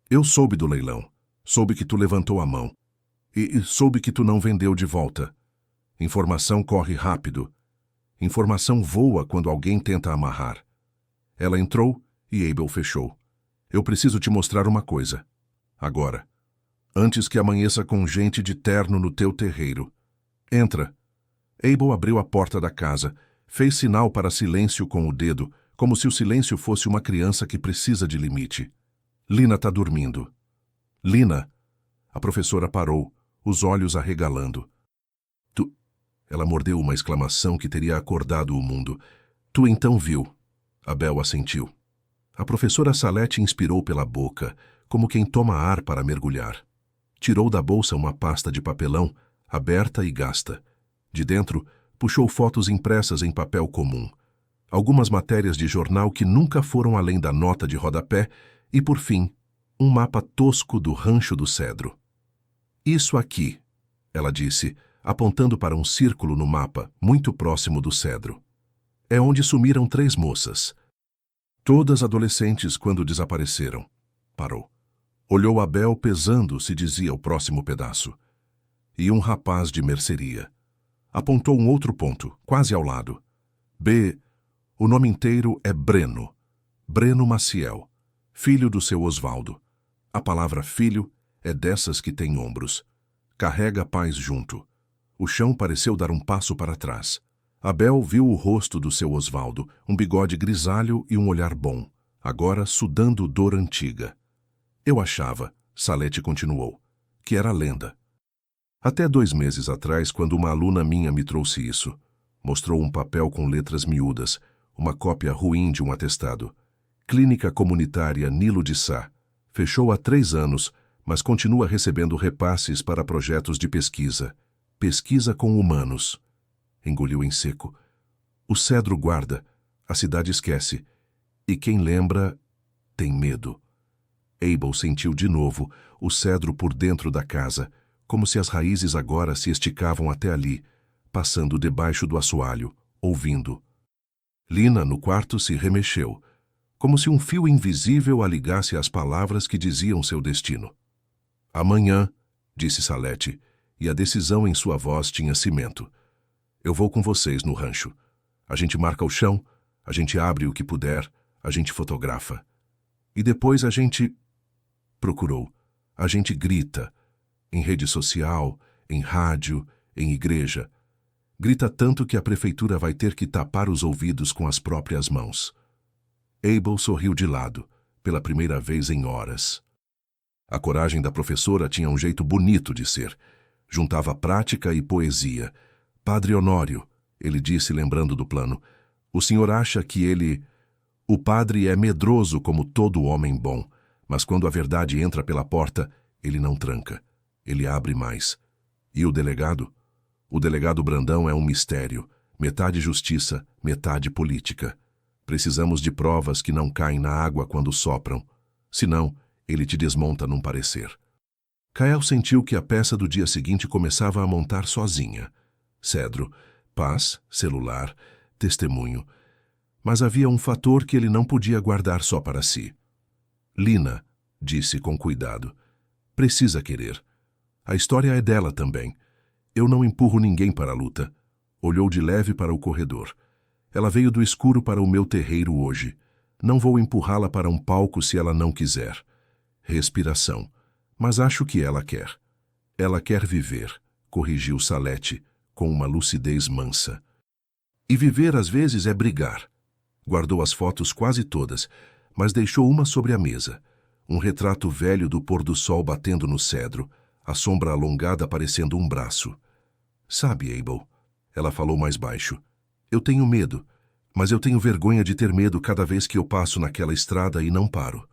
Eu soube do leilão. Soube que tu levantou a mão. E soube que tu não vendeu de volta. Informação corre rápido. Informação voa quando alguém tenta amarrar. Ela entrou e Abel fechou. Eu preciso te mostrar uma coisa. Agora. Antes que amanheça com gente de terno no teu terreiro. Entra. Abel abriu a porta da casa, fez sinal para silêncio com o dedo, como se o silêncio fosse uma criança que precisa de limite. Lina tá dormindo. Lina! A professora parou, os olhos arregalando. Tu... Ela mordeu uma exclamação que teria acordado o mundo. Tu então viu. Abel assentiu. A professora Salete inspirou pela boca, como quem toma ar para mergulhar. Tirou da bolsa uma pasta de papelão, aberta e gasta. De dentro, Puxou fotos impressas em papel comum, algumas matérias de jornal que nunca foram além da nota de rodapé e, por fim, um mapa tosco do Rancho do Cedro. Isso aqui, ela disse, apontando para um círculo no mapa, muito próximo do cedro. É onde sumiram 3 moças. Todas adolescentes quando desapareceram. Parou. Olhou Abel pesando, se dizia o próximo pedaço. E um rapaz de mercearia. Apontou um outro ponto, quase ao lado. B. O nome inteiro é Breno. Breno Maciel, filho do seu Osvaldo. A palavra filho é dessas que tem ombros. Carrega pais junto. O chão pareceu dar um passo para trás. Abel viu o rosto do seu Osvaldo, um bigode grisalho e um olhar bom, agora sudando dor antiga. Eu achava, Salete continuou, que era lenda. Até 2 meses atrás, quando uma aluna minha me trouxe isso. Mostrou um papel com letras miúdas, uma cópia ruim de um atestado. Clínica Comunitária Nilo de Sá. Fechou há 3 anos, mas continua recebendo repasses para projetos de pesquisa. Pesquisa com humanos. Engoliu em seco. O cedro guarda, a cidade esquece. E quem lembra, tem medo. Abel sentiu de novo o cedro por dentro da casa, como se as raízes agora se esticavam até ali, passando debaixo do assoalho, ouvindo. Lina, no quarto, se remexeu, como se um fio invisível a ligasse às palavras que diziam seu destino. Amanhã, disse Salete, e a decisão em sua voz tinha cimento. Eu vou com vocês no rancho. A gente marca o chão, a gente abre o que puder, a gente fotografa. E depois a gente... Procurou. A gente grita. Em rede social, em rádio, em igreja. Grita tanto que a prefeitura vai ter que tapar os ouvidos com as próprias mãos. Abel sorriu de lado, pela primeira vez em horas. A coragem da professora tinha um jeito bonito de ser. Juntava prática e poesia. Padre Honório, ele disse lembrando do plano, o senhor acha que ele... O padre é medroso como todo homem bom, mas quando a verdade entra pela porta, ele não tranca. Ele abre mais. E o delegado? O delegado Brandão é um mistério. Metade justiça, metade política. Precisamos de provas que não caem na água quando sopram. Senão, ele te desmonta num parecer. Kael sentiu que a peça do dia seguinte começava a montar sozinha. Cedro, paz, celular, testemunho. Mas havia um fator que ele não podia guardar só para si. Lina, disse com cuidado, precisa querer. A história é dela também. Eu não empurro ninguém para a luta. Olhou de leve para o corredor. Ela veio do escuro para o meu terreiro hoje. Não vou empurrá-la para um palco se ela não quiser. Respiração. Mas acho que ela quer. Ela quer viver, corrigiu Salete, com uma lucidez mansa. E viver às vezes é brigar. Guardou as fotos quase todas, mas deixou uma sobre a mesa. Um retrato velho do pôr do sol batendo no cedro, a sombra alongada parecendo um braço. Sabe, Abel, ela falou mais baixo, eu tenho medo, mas eu tenho vergonha de ter medo cada vez que eu passo naquela estrada e não paro.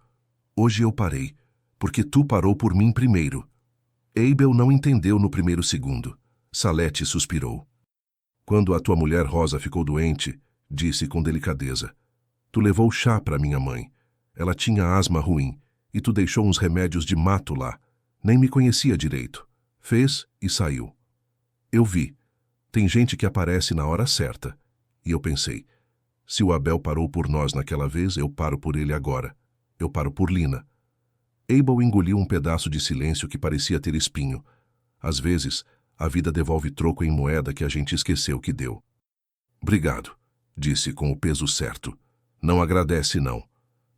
Hoje eu parei, porque tu parou por mim primeiro. Abel não entendeu no primeiro segundo. Salete suspirou. Quando a tua mulher Rosa ficou doente, disse com delicadeza, tu levou chá para minha mãe. Ela tinha asma ruim, e tu deixou uns remédios de mato lá. Nem me conhecia direito. Fez e saiu. Eu vi. Tem gente que aparece na hora certa. E eu pensei, se o Abel parou por nós naquela vez, eu paro por ele agora. Eu paro por Lina. Abel engoliu um pedaço de silêncio que parecia ter espinho. Às vezes, a vida devolve troco em moeda que a gente esqueceu que deu. Obrigado, disse com o peso certo. Não agradece, não.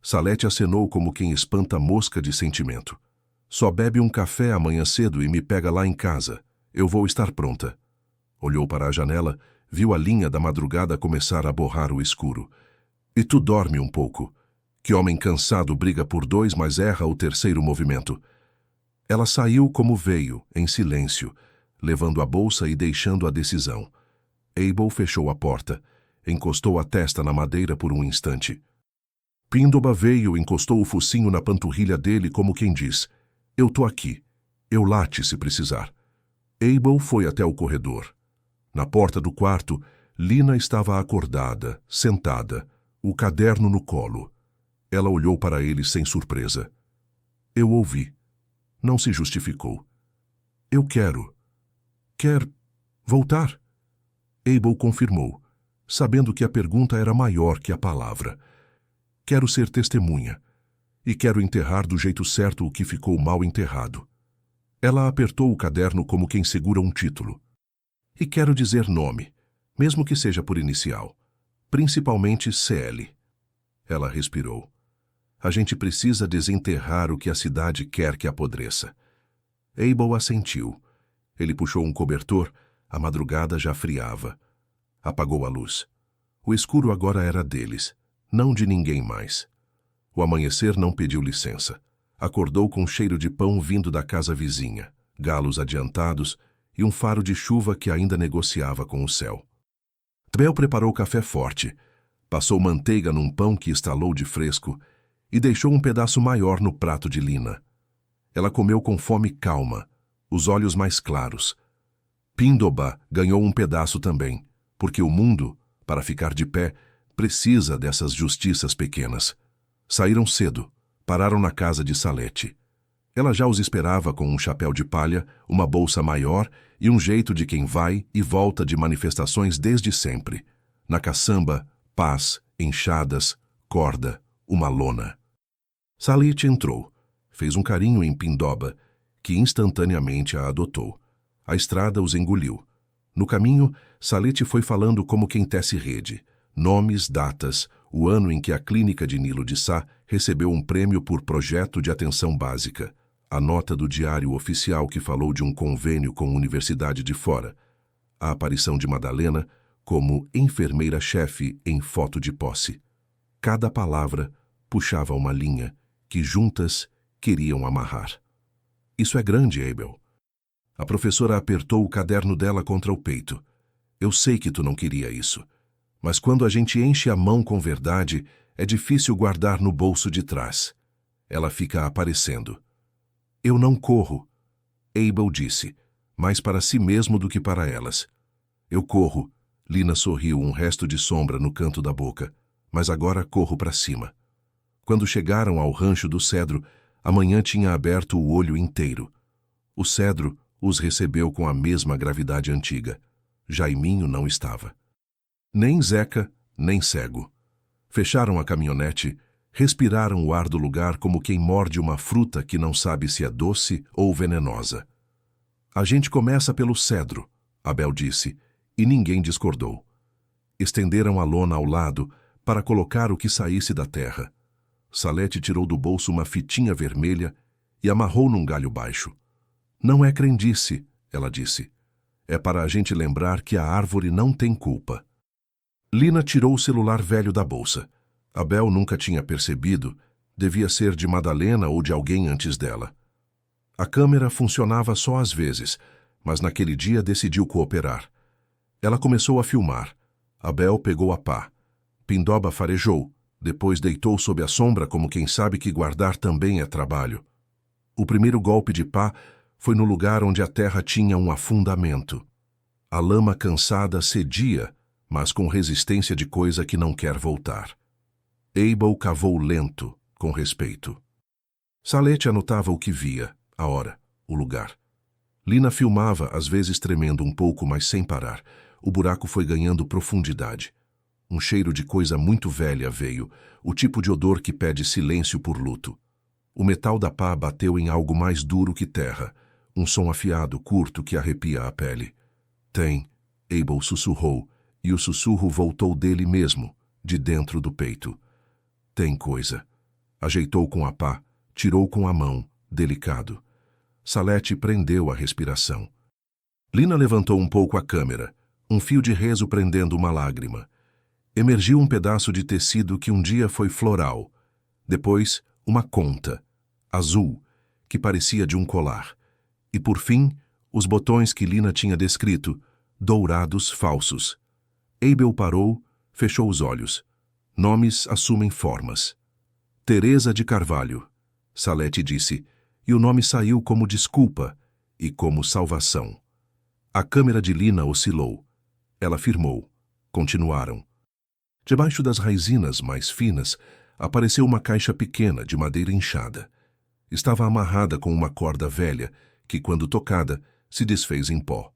Salete acenou como quem espanta mosca de sentimento. Só bebe um café amanhã cedo e me pega lá em casa. Eu vou estar pronta. Olhou para a janela, viu a linha da madrugada começar a borrar o escuro. E tu dorme um pouco. Que homem cansado briga por 2, mas erra o terceiro movimento. Ela saiu como veio, em silêncio, levando a bolsa e deixando a decisão. Abel fechou a porta, encostou a testa na madeira por um instante. Píndoba veio e encostou o focinho na panturrilha dele como quem diz, eu tô aqui, eu late se precisar. Abel foi até o corredor. Na porta do quarto, Lina estava acordada, sentada, o caderno no colo. Ela olhou para ele sem surpresa. Eu ouvi. Não se justificou. Eu quero. Quer voltar? Abel confirmou, sabendo que a pergunta era maior que a palavra. Quero ser testemunha. E quero enterrar do jeito certo o que ficou mal enterrado. Ela apertou o caderno como quem segura um título. E quero dizer nome, mesmo que seja por inicial. Principalmente CL. Ela respirou. A gente precisa desenterrar o que a cidade quer que apodreça. Abel assentiu. Ele puxou um cobertor, a madrugada já friava. Apagou a luz. O escuro agora era deles, não de ninguém mais. O amanhecer não pediu licença. Acordou com cheiro de pão vindo da casa vizinha, galos adiantados e um faro de chuva que ainda negociava com o céu. Abel preparou café forte, passou manteiga num pão que estalou de fresco e deixou um pedaço maior no prato de Lina. Ela comeu com fome calma, os olhos mais claros. Pindoba ganhou um pedaço também, porque o mundo, para ficar de pé, precisa dessas justiças pequenas. Saíram cedo, pararam na casa de Salete. Ela já os esperava com um chapéu de palha, uma bolsa maior e um jeito de quem vai e volta de manifestações desde sempre. Na caçamba, paz, enxadas, corda, uma lona. Salete entrou, fez um carinho em Pindoba, que instantaneamente a adotou. A estrada os engoliu. No caminho, Salete foi falando como quem tece rede. Nomes, datas, o ano em que a clínica de Nilo de Sá recebeu um prêmio por projeto de atenção básica. A nota do diário oficial que falou de um convênio com universidade de fora. A aparição de Madalena como enfermeira-chefe em foto de posse. Cada palavra puxava uma linha que juntas queriam amarrar. Isso é grande, Abel. A professora apertou o caderno dela contra o peito. Eu sei que tu não queria isso. Mas quando a gente enche a mão com verdade, é difícil guardar no bolso de trás. Ela fica aparecendo. Eu não corro, Abel disse, mais para si mesmo do que para elas. Eu corro, Lina sorriu, um resto de sombra no canto da boca, mas agora corro para cima. Quando chegaram ao rancho do cedro, a manhã tinha aberto o olho inteiro. O cedro os recebeu com a mesma gravidade antiga. Jaiminho não estava. Nem Zeca, nem Cego. Fecharam a caminhonete, respiraram o ar do lugar como quem morde uma fruta que não sabe se é doce ou venenosa. A gente começa pelo cedro, Abel disse, e ninguém discordou. Estenderam a lona ao lado para colocar o que saísse da terra. Salete tirou do bolso uma fitinha vermelha e amarrou num galho baixo. Não é crendice, ela disse. É para a gente lembrar que a árvore não tem culpa. Lina tirou o celular velho da bolsa. Abel nunca tinha percebido, devia ser de Madalena ou de alguém antes dela. A câmera funcionava só às vezes, mas naquele dia decidiu cooperar. Ela começou a filmar. Abel pegou a pá. Pindoba farejou, depois deitou sob a sombra como quem sabe que guardar também é trabalho. O primeiro golpe de pá foi no lugar onde a terra tinha um afundamento. A lama cansada cedia, mas com resistência de coisa que não quer voltar. Abel cavou lento, com respeito. Salete anotava o que via, a hora, o lugar. Lina filmava, às vezes tremendo um pouco, mas sem parar. O buraco foi ganhando profundidade. Um cheiro de coisa muito velha veio, o tipo de odor que pede silêncio por luto. O metal da pá bateu em algo mais duro que terra, um som afiado, curto, que arrepia a pele. Tem, Abel sussurrou, e o sussurro voltou dele mesmo, de dentro do peito. Tem coisa. Ajeitou com a pá, tirou com a mão, delicado. Salete prendeu a respiração. Lina levantou um pouco a câmera, um fio de rezo prendendo uma lágrima. Emergiu um pedaço de tecido que um dia foi floral. Depois, uma conta, azul, que parecia de um colar. E, por fim, os botões que Lina tinha descrito, dourados falsos. Abel parou, fechou os olhos. Nomes assumem formas. Teresa de Carvalho, Salete disse, e o nome saiu como desculpa e como salvação. A câmera de Lina oscilou. Ela firmou. Continuaram. Debaixo das raizinas mais finas, apareceu uma caixa pequena de madeira inchada. Estava amarrada com uma corda velha, que, quando tocada, se desfez em pó.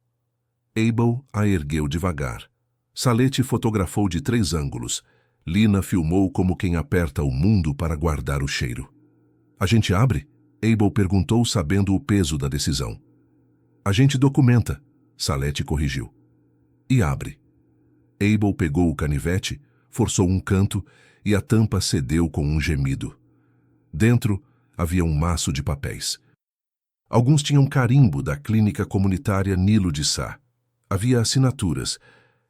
Abel a ergueu devagar. Salete fotografou de 3 ângulos. Lina filmou como quem aperta o mundo para guardar o cheiro. A gente abre? Abel perguntou, sabendo o peso da decisão. A gente documenta, Salete corrigiu. E abre. Abel pegou o canivete, forçou um canto e a tampa cedeu com um gemido. Dentro havia um maço de papéis. Alguns tinham carimbo da clínica comunitária Nilo de Sá. Havia assinaturas.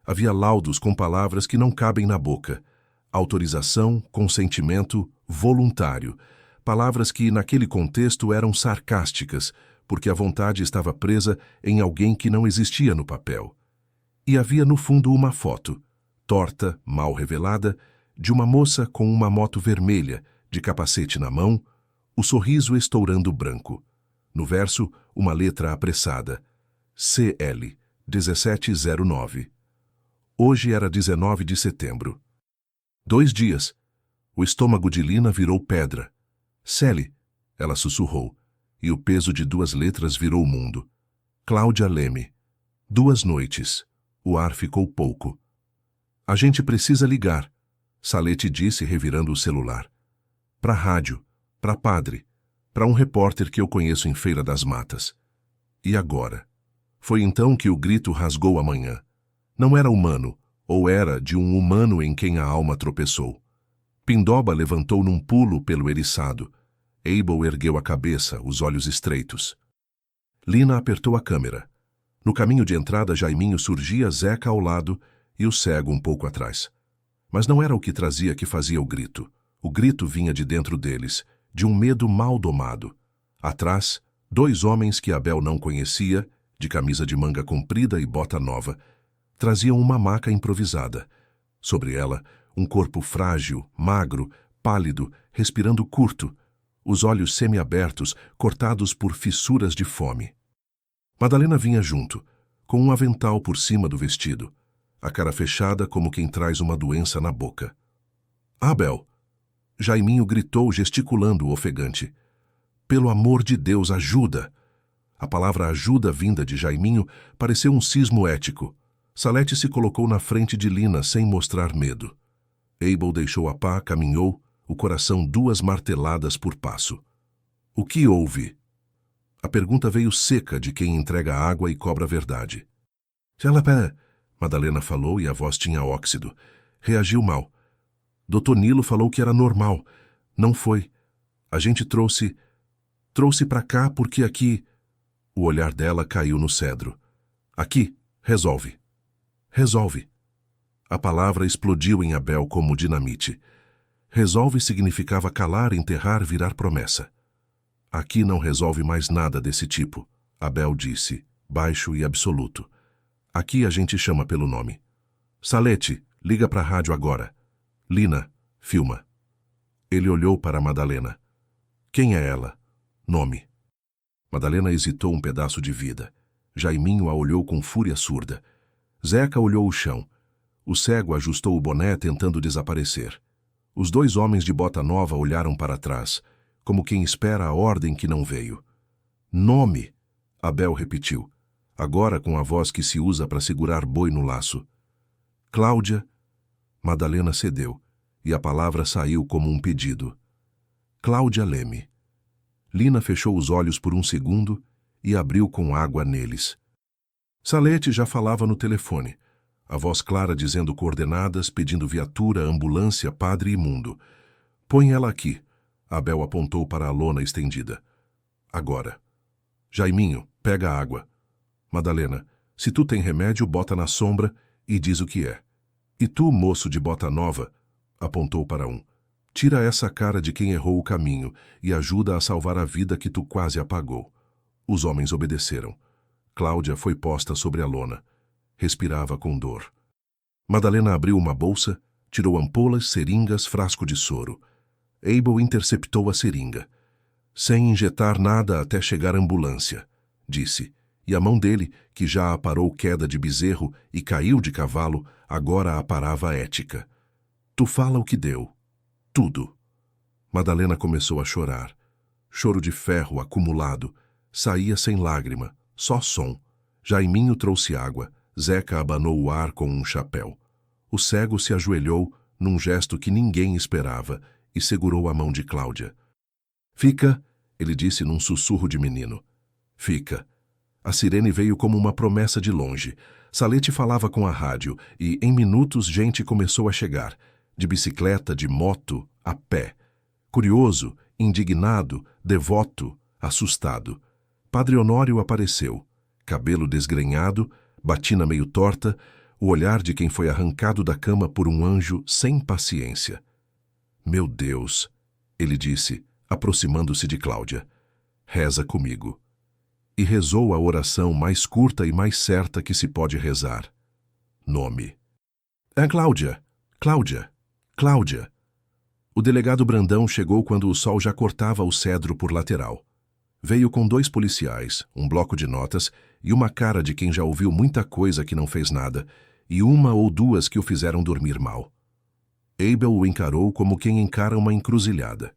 Havia laudos com palavras que não cabem na boca. Autorização, consentimento, voluntário. Palavras que, naquele contexto, eram sarcásticas, porque a vontade estava presa em alguém que não existia no papel. E havia no fundo uma foto, torta, mal revelada, de uma moça com uma moto vermelha, de capacete na mão, o sorriso estourando branco. No verso, uma letra apressada. CL, 1709. Hoje era 19 de setembro. 2 dias. O estômago de Lina virou pedra. Sally, ela sussurrou, e o peso de 2 letras virou o mundo. Cláudia Leme. 2 noites. O ar ficou pouco. A gente precisa ligar, Salete disse, revirando o celular. Pra rádio, pra padre, pra um repórter que eu conheço em Feira das Matas. E agora? Foi então que o grito rasgou a manhã. Não era humano, ou era de um humano em quem a alma tropeçou. Pindoba levantou num pulo pelo eriçado. Abel ergueu a cabeça, os olhos estreitos. Lina apertou a câmera. No caminho de entrada, Jaiminho surgia, Zeca ao lado e o cego um pouco atrás. Mas não era o que trazia que fazia o grito. O grito vinha de dentro deles, de um medo mal domado. Atrás, 2 homens que Abel não conhecia, de camisa de manga comprida e bota nova, traziam uma maca improvisada. Sobre ela, um corpo frágil, magro, pálido, respirando curto, os olhos semiabertos, cortados por fissuras de fome. Madalena vinha junto, com um avental por cima do vestido, a cara fechada como quem traz uma doença na boca. Abel! Jaiminho gritou, gesticulando ofegante. Pelo amor de Deus, ajuda! A palavra ajuda vinda de Jaiminho pareceu um cismo ético. Salete se colocou na frente de Lina sem mostrar medo. Abel deixou a pá, caminhou, o coração 2 marteladas por passo. O que houve? A pergunta veio seca de quem entrega água e cobra a verdade. Madalena falou e a voz tinha óxido. Reagiu mal. Dr. Nilo falou que era normal. Não foi. A gente trouxe pra cá porque aqui... O olhar dela caiu no cedro. Aqui, resolve. Resolve. A palavra explodiu em Abel como dinamite. Resolve significava calar, enterrar, virar promessa. Aqui não resolve mais nada desse tipo, Abel disse, baixo e absoluto. Aqui a gente chama pelo nome. Salete, liga pra rádio agora. Lina, filma. Ele olhou para Madalena. Quem é ela? Nome. Madalena hesitou um pedaço de vida. Jaiminho a olhou com fúria surda. Zeca olhou o chão. O cego ajustou o boné tentando desaparecer. Os 2 homens de bota nova olharam para trás, como quem espera a ordem que não veio. Nome, Abel repetiu, agora com a voz que se usa para segurar boi no laço. Cláudia. Madalena cedeu, e a palavra saiu como um pedido. Cláudia Leme. Lina fechou os olhos por um segundo e abriu com água neles. Salete já falava no telefone, a voz clara dizendo coordenadas, pedindo viatura, ambulância, padre imundo. Põe ela aqui. Abel apontou para a lona estendida. Agora. Jaiminho, pega a água. Madalena, se tu tem remédio, bota na sombra e diz o que é. E tu, moço de bota nova, apontou para um. Tira essa cara de quem errou o caminho e ajuda a salvar a vida que tu quase apagou. Os homens obedeceram. Cláudia foi posta sobre a lona. Respirava com dor. Madalena abriu uma bolsa, tirou ampolas, seringas, frasco de soro. Abel interceptou a seringa. Sem injetar nada até chegar a ambulância, disse, e a mão dele, que já aparou queda de bezerro e caiu de cavalo, agora aparava a ética. Tu fala o que deu. Tudo. Madalena começou a chorar. Choro de ferro acumulado. Saía sem lágrima, só som. Jaiminho trouxe água. Zeca abanou o ar com um chapéu. O cego se ajoelhou num gesto que ninguém esperava e segurou a mão de Cláudia. Fica, ele disse num sussurro de menino. Fica. A sirene veio como uma promessa de longe. Salete falava com a rádio e, em minutos, gente começou a chegar. De bicicleta, de moto, a pé. Curioso, indignado, devoto, assustado. Padre Honório apareceu. Cabelo desgrenhado, batina meio torta, o olhar de quem foi arrancado da cama por um anjo sem paciência. Meu Deus, ele disse, aproximando-se de Cláudia. Reza comigo. E rezou a oração mais curta e mais certa que se pode rezar. Nome. É Cláudia, Cláudia, Cláudia. O delegado Brandão chegou quando o sol já cortava o cedro por lateral. Veio com 2 policiais, um bloco de notas e uma cara de quem já ouviu muita coisa que não fez nada, e 1 ou 2 que o fizeram dormir mal. Abel o encarou como quem encara uma encruzilhada.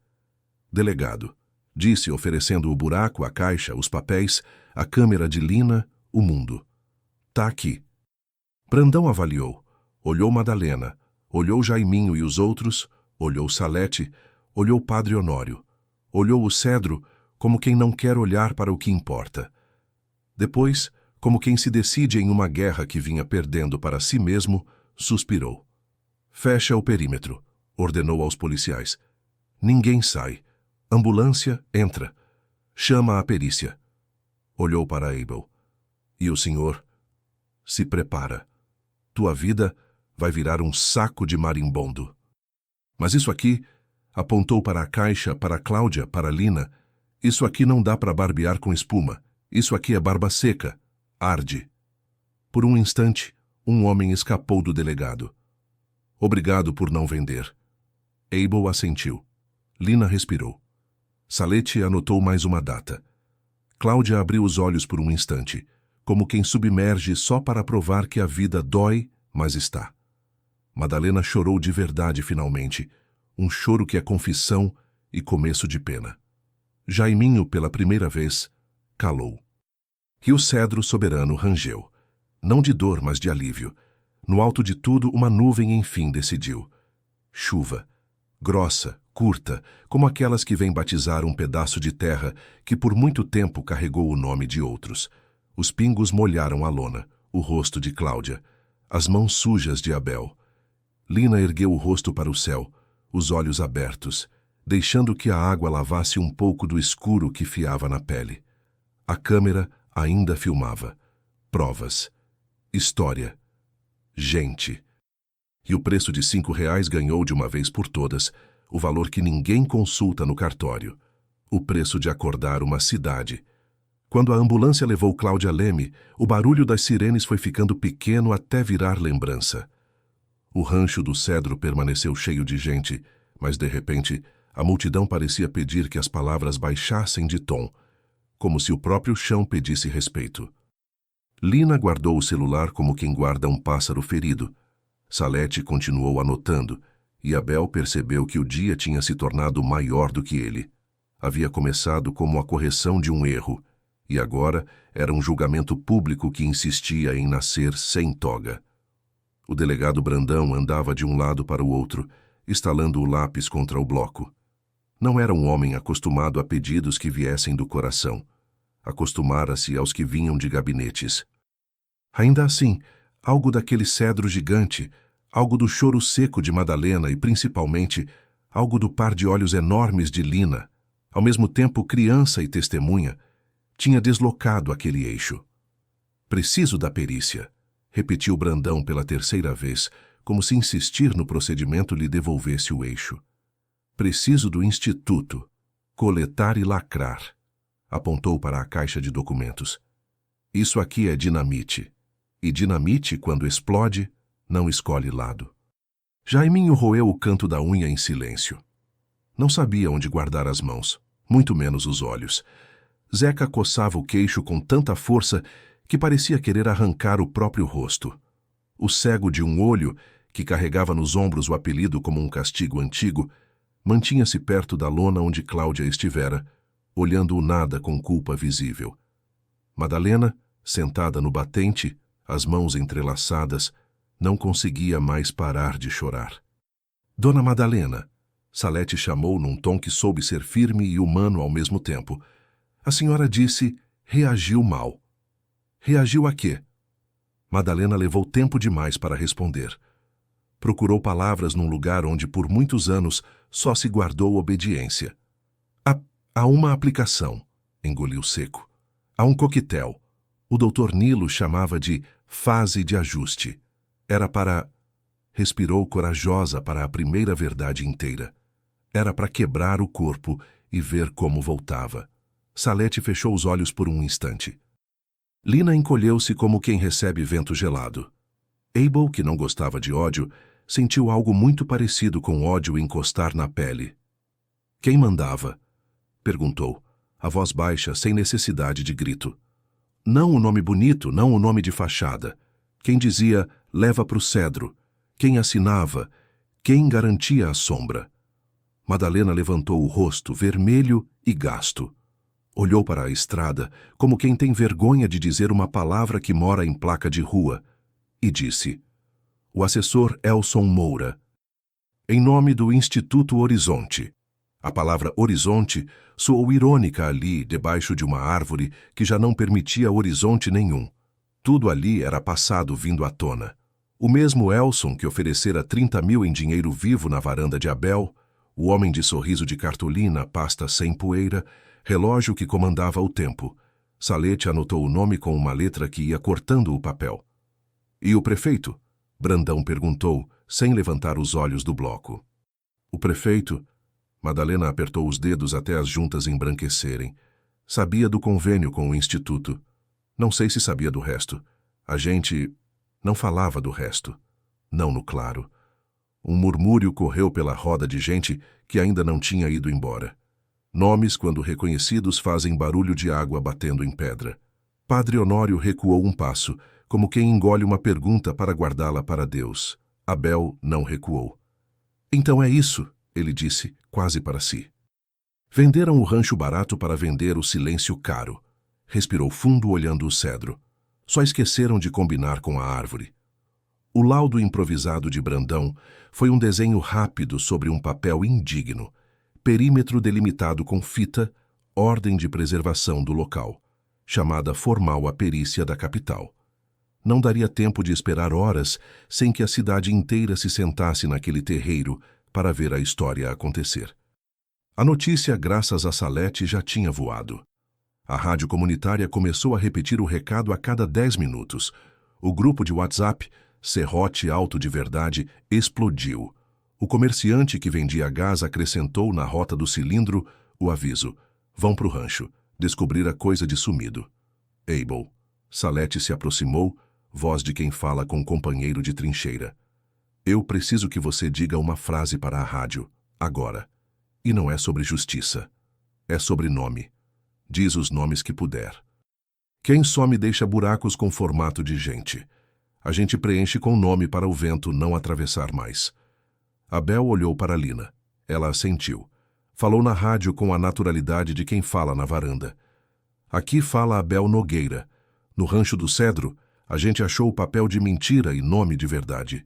Delegado, disse oferecendo o buraco, a caixa, os papéis, a câmera de Lina, o mundo. Tá aqui. Brandão avaliou, olhou Madalena, olhou Jaiminho e os outros, olhou Salete, olhou Padre Honório, olhou o cedro como quem não quer olhar para o que importa. Depois, como quem se decide em uma guerra que vinha perdendo para si mesmo, suspirou. Fecha o perímetro, ordenou aos policiais. Ninguém sai. Ambulância, entra. Chama a perícia. Olhou para Abel. E o senhor? Se prepara. Tua vida vai virar um saco de marimbondo. Mas isso aqui, apontou para a caixa, para Cláudia, para Lina, isso aqui não dá para barbear com espuma. Isso aqui é barba seca. Arde. Por um instante, um homem escapou do delegado. Obrigado por não vender. Abel assentiu. Lina respirou. Salete anotou mais uma data. Cláudia abriu os olhos por um instante, como quem submerge só para provar que a vida dói, mas está. Madalena chorou de verdade finalmente, um choro que é confissão e começo de pena. Jaiminho, pela primeira vez, calou. E o cedro soberano rangeu. Não de dor, mas de alívio. No alto de tudo, uma nuvem enfim decidiu. Chuva. Grossa, curta, como aquelas que vêm batizar um pedaço de terra que por muito tempo carregou o nome de outros. Os pingos molharam a lona, o rosto de Cláudia, as mãos sujas de Abel. Lina ergueu o rosto para o céu, os olhos abertos, deixando que a água lavasse um pouco do escuro que fiava na pele. A câmera ainda filmava. Provas. História. Gente. E o preço de R$5 ganhou de uma vez por todas o valor que ninguém consulta no cartório. O preço de acordar uma cidade. Quando a ambulância levou Cláudia Leme, o barulho das sirenes foi ficando pequeno até virar lembrança. O rancho do cedro permaneceu cheio de gente, mas de repente a multidão parecia pedir que as palavras baixassem de tom, como se o próprio chão pedisse respeito. Lina guardou o celular como quem guarda um pássaro ferido. Salete continuou anotando, e Abel percebeu que o dia tinha se tornado maior do que ele. Havia começado como a correção de um erro, e agora era um julgamento público que insistia em nascer sem toga. O delegado Brandão andava de um lado para o outro, estalando o lápis contra o bloco. Não era um homem acostumado a pedidos que viessem do coração. Acostumara-se aos que vinham de gabinetes. Ainda assim, algo daquele cedro gigante, algo do choro seco de Madalena e, principalmente, algo do par de olhos enormes de Lina, ao mesmo tempo criança e testemunha, tinha deslocado aquele eixo. Preciso da perícia, repetiu Brandão pela terceira vez, como se insistir no procedimento lhe devolvesse o eixo. Preciso do instituto, coletar e lacrar. Apontou para a caixa de documentos. Isso aqui é dinamite. E dinamite, quando explode, não escolhe lado. Jaiminho roeu o canto da unha em silêncio. Não sabia onde guardar as mãos, muito menos os olhos. Zeca coçava o queixo com tanta força que parecia querer arrancar o próprio rosto. O cego de um olho, que carregava nos ombros o apelido como um castigo antigo, mantinha-se perto da lona onde Cláudia estivera, olhando o nada com culpa visível. Madalena, sentada no batente, as mãos entrelaçadas, não conseguia mais parar de chorar. Dona Madalena, Salete chamou num tom que soube ser firme e humano ao mesmo tempo. A senhora disse, reagiu mal. Reagiu a quê? Madalena levou tempo demais para responder. Procurou palavras num lugar onde por muitos anos só se guardou obediência. Há uma aplicação, engoliu seco. Há um coquetel. O doutor Nilo chamava de fase de ajuste. Era para... Respirou corajosa para a primeira verdade inteira. Era para quebrar o corpo e ver como voltava. Salete fechou os olhos por um instante. Lina encolheu-se como quem recebe vento gelado. Abel, que não gostava de ódio, sentiu algo muito parecido com ódio encostar na pele. Quem mandava? Perguntou, a voz baixa, sem necessidade de grito. Não o nome bonito, não o nome de fachada. Quem dizia, leva para o cedro. Quem assinava, quem garantia a sombra. Madalena levantou o rosto, vermelho e gasto. Olhou para a estrada, como quem tem vergonha de dizer uma palavra que mora em placa de rua, e disse, o assessor Elson Moura. Em nome do Instituto Horizonte. A palavra horizonte soou irônica ali, debaixo de uma árvore que já não permitia horizonte nenhum. Tudo ali era passado vindo à tona. O mesmo Elson que oferecera 30 mil em dinheiro vivo na varanda de Abel, o homem de sorriso de cartolina, pasta sem poeira, relógio que comandava o tempo. Salete anotou o nome com uma letra que ia cortando o papel. E o prefeito? Brandão perguntou, sem levantar os olhos do bloco. O prefeito? Madalena apertou os dedos até as juntas embranquecerem. Sabia do convênio com o Instituto. Não sei se sabia do resto. A gente não falava do resto. Não no claro. Um murmúrio correu pela roda de gente que ainda não tinha ido embora. Nomes, quando reconhecidos, fazem barulho de água batendo em pedra. Padre Honório recuou um passo, como quem engole uma pergunta para guardá-la para Deus. Abel não recuou. Então é isso, ele disse, quase para si. Venderam o rancho barato para vender o silêncio caro. Respirou fundo olhando o cedro. Só esqueceram de combinar com a árvore. O laudo improvisado de Brandão foi um desenho rápido sobre um papel indigno, perímetro delimitado com fita, ordem de preservação do local, chamada formal a perícia da capital. Não daria tempo de esperar horas sem que a cidade inteira se sentasse naquele terreiro para ver a história acontecer. A notícia, graças a Salete, já tinha voado. A rádio comunitária começou a repetir o recado a cada 10 minutos. O grupo de WhatsApp, Serrote Alto de Verdade, explodiu. O comerciante que vendia gás acrescentou na rota do cilindro o aviso. Vão pro rancho. Descobrir a coisa de sumido. Abel. Salete se aproximou, voz de quem fala com companheiro de trincheira. Eu preciso que você diga uma frase para a rádio, agora. E não é sobre justiça. É sobre nome. Diz os nomes que puder. Quem some deixa buracos com formato de gente. A gente preenche com nome para o vento não atravessar mais. Abel olhou para Lina. Ela assentiu. Falou na rádio com a naturalidade de quem fala na varanda. Aqui fala Abel Nogueira. No Rancho do Cedro, a gente achou o papel de mentira e nome de verdade.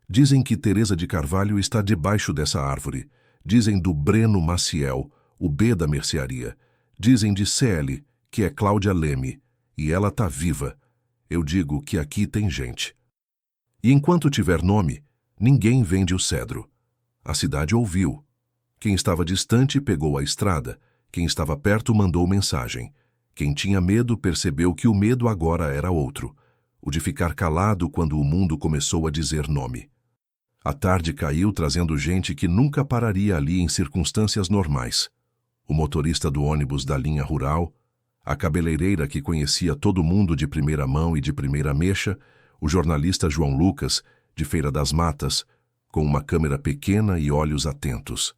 Dizem que Teresa de Carvalho está debaixo dessa árvore. Dizem do Breno Maciel, o B da mercearia. Dizem de CL, que é Cláudia Leme, e ela tá viva. Eu digo que aqui tem gente. E enquanto tiver nome, ninguém vende o cedro. A cidade ouviu. Quem estava distante pegou a estrada. Quem estava perto mandou mensagem. Quem tinha medo percebeu que o medo agora era outro. O de ficar calado quando o mundo começou a dizer nome. A tarde caiu trazendo gente que nunca pararia ali em circunstâncias normais. O motorista do ônibus da linha rural, a cabeleireira que conhecia todo mundo de primeira mão e de primeira mecha, o jornalista João Lucas, de Feira das Matas, com uma câmera pequena e olhos atentos.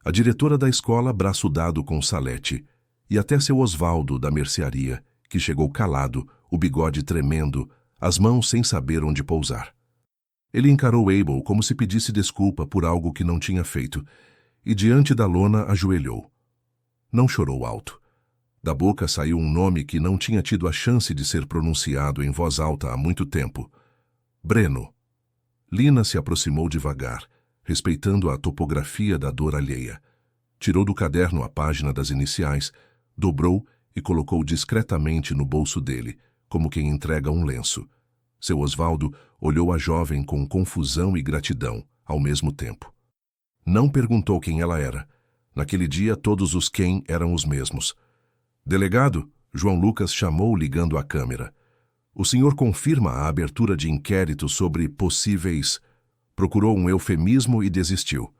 A diretora da escola, braço dado com Salete, e até seu Osvaldo, da mercearia, que chegou calado, o bigode tremendo, as mãos sem saber onde pousar. Ele encarou Abel como se pedisse desculpa por algo que não tinha feito, e diante da lona ajoelhou. Não chorou alto. Da boca saiu um nome que não tinha tido a chance de ser pronunciado em voz alta há muito tempo. Breno. Lina se aproximou devagar, respeitando a topografia da dor alheia. Tirou do caderno a página das iniciais, dobrou e colocou discretamente no bolso dele, como quem entrega um lenço. Seu Osvaldo olhou a jovem com confusão e gratidão, ao mesmo tempo. Não perguntou quem ela era. Naquele dia, todos os quem eram os mesmos. Delegado, João Lucas chamou ligando a câmera. O senhor confirma a abertura de inquérito sobre possíveis... Procurou um eufemismo e desistiu.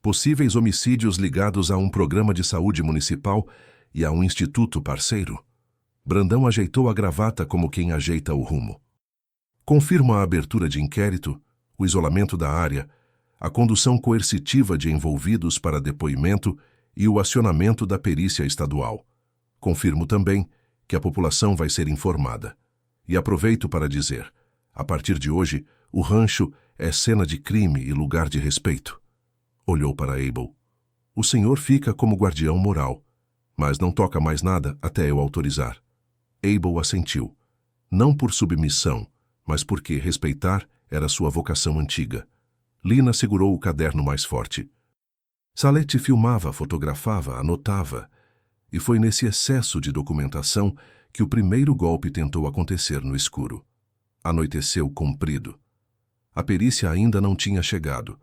Possíveis homicídios ligados a um programa de saúde municipal e a um instituto parceiro. Brandão ajeitou a gravata como quem ajeita o rumo. Confirmo a abertura de inquérito, o isolamento da área, a condução coercitiva de envolvidos para depoimento e o acionamento da perícia estadual. Confirmo também que a população vai ser informada. E aproveito para dizer, a partir de hoje, o rancho é cena de crime e lugar de respeito. Olhou para Abel. O senhor fica como guardião moral, mas não toca mais nada até eu autorizar. Abel assentiu. Não por submissão, mas porque respeitar era sua vocação antiga. Lina segurou o caderno mais forte. Salete filmava, fotografava, anotava. E foi nesse excesso de documentação que o primeiro golpe tentou acontecer no escuro. Anoiteceu comprido. A perícia ainda não tinha chegado.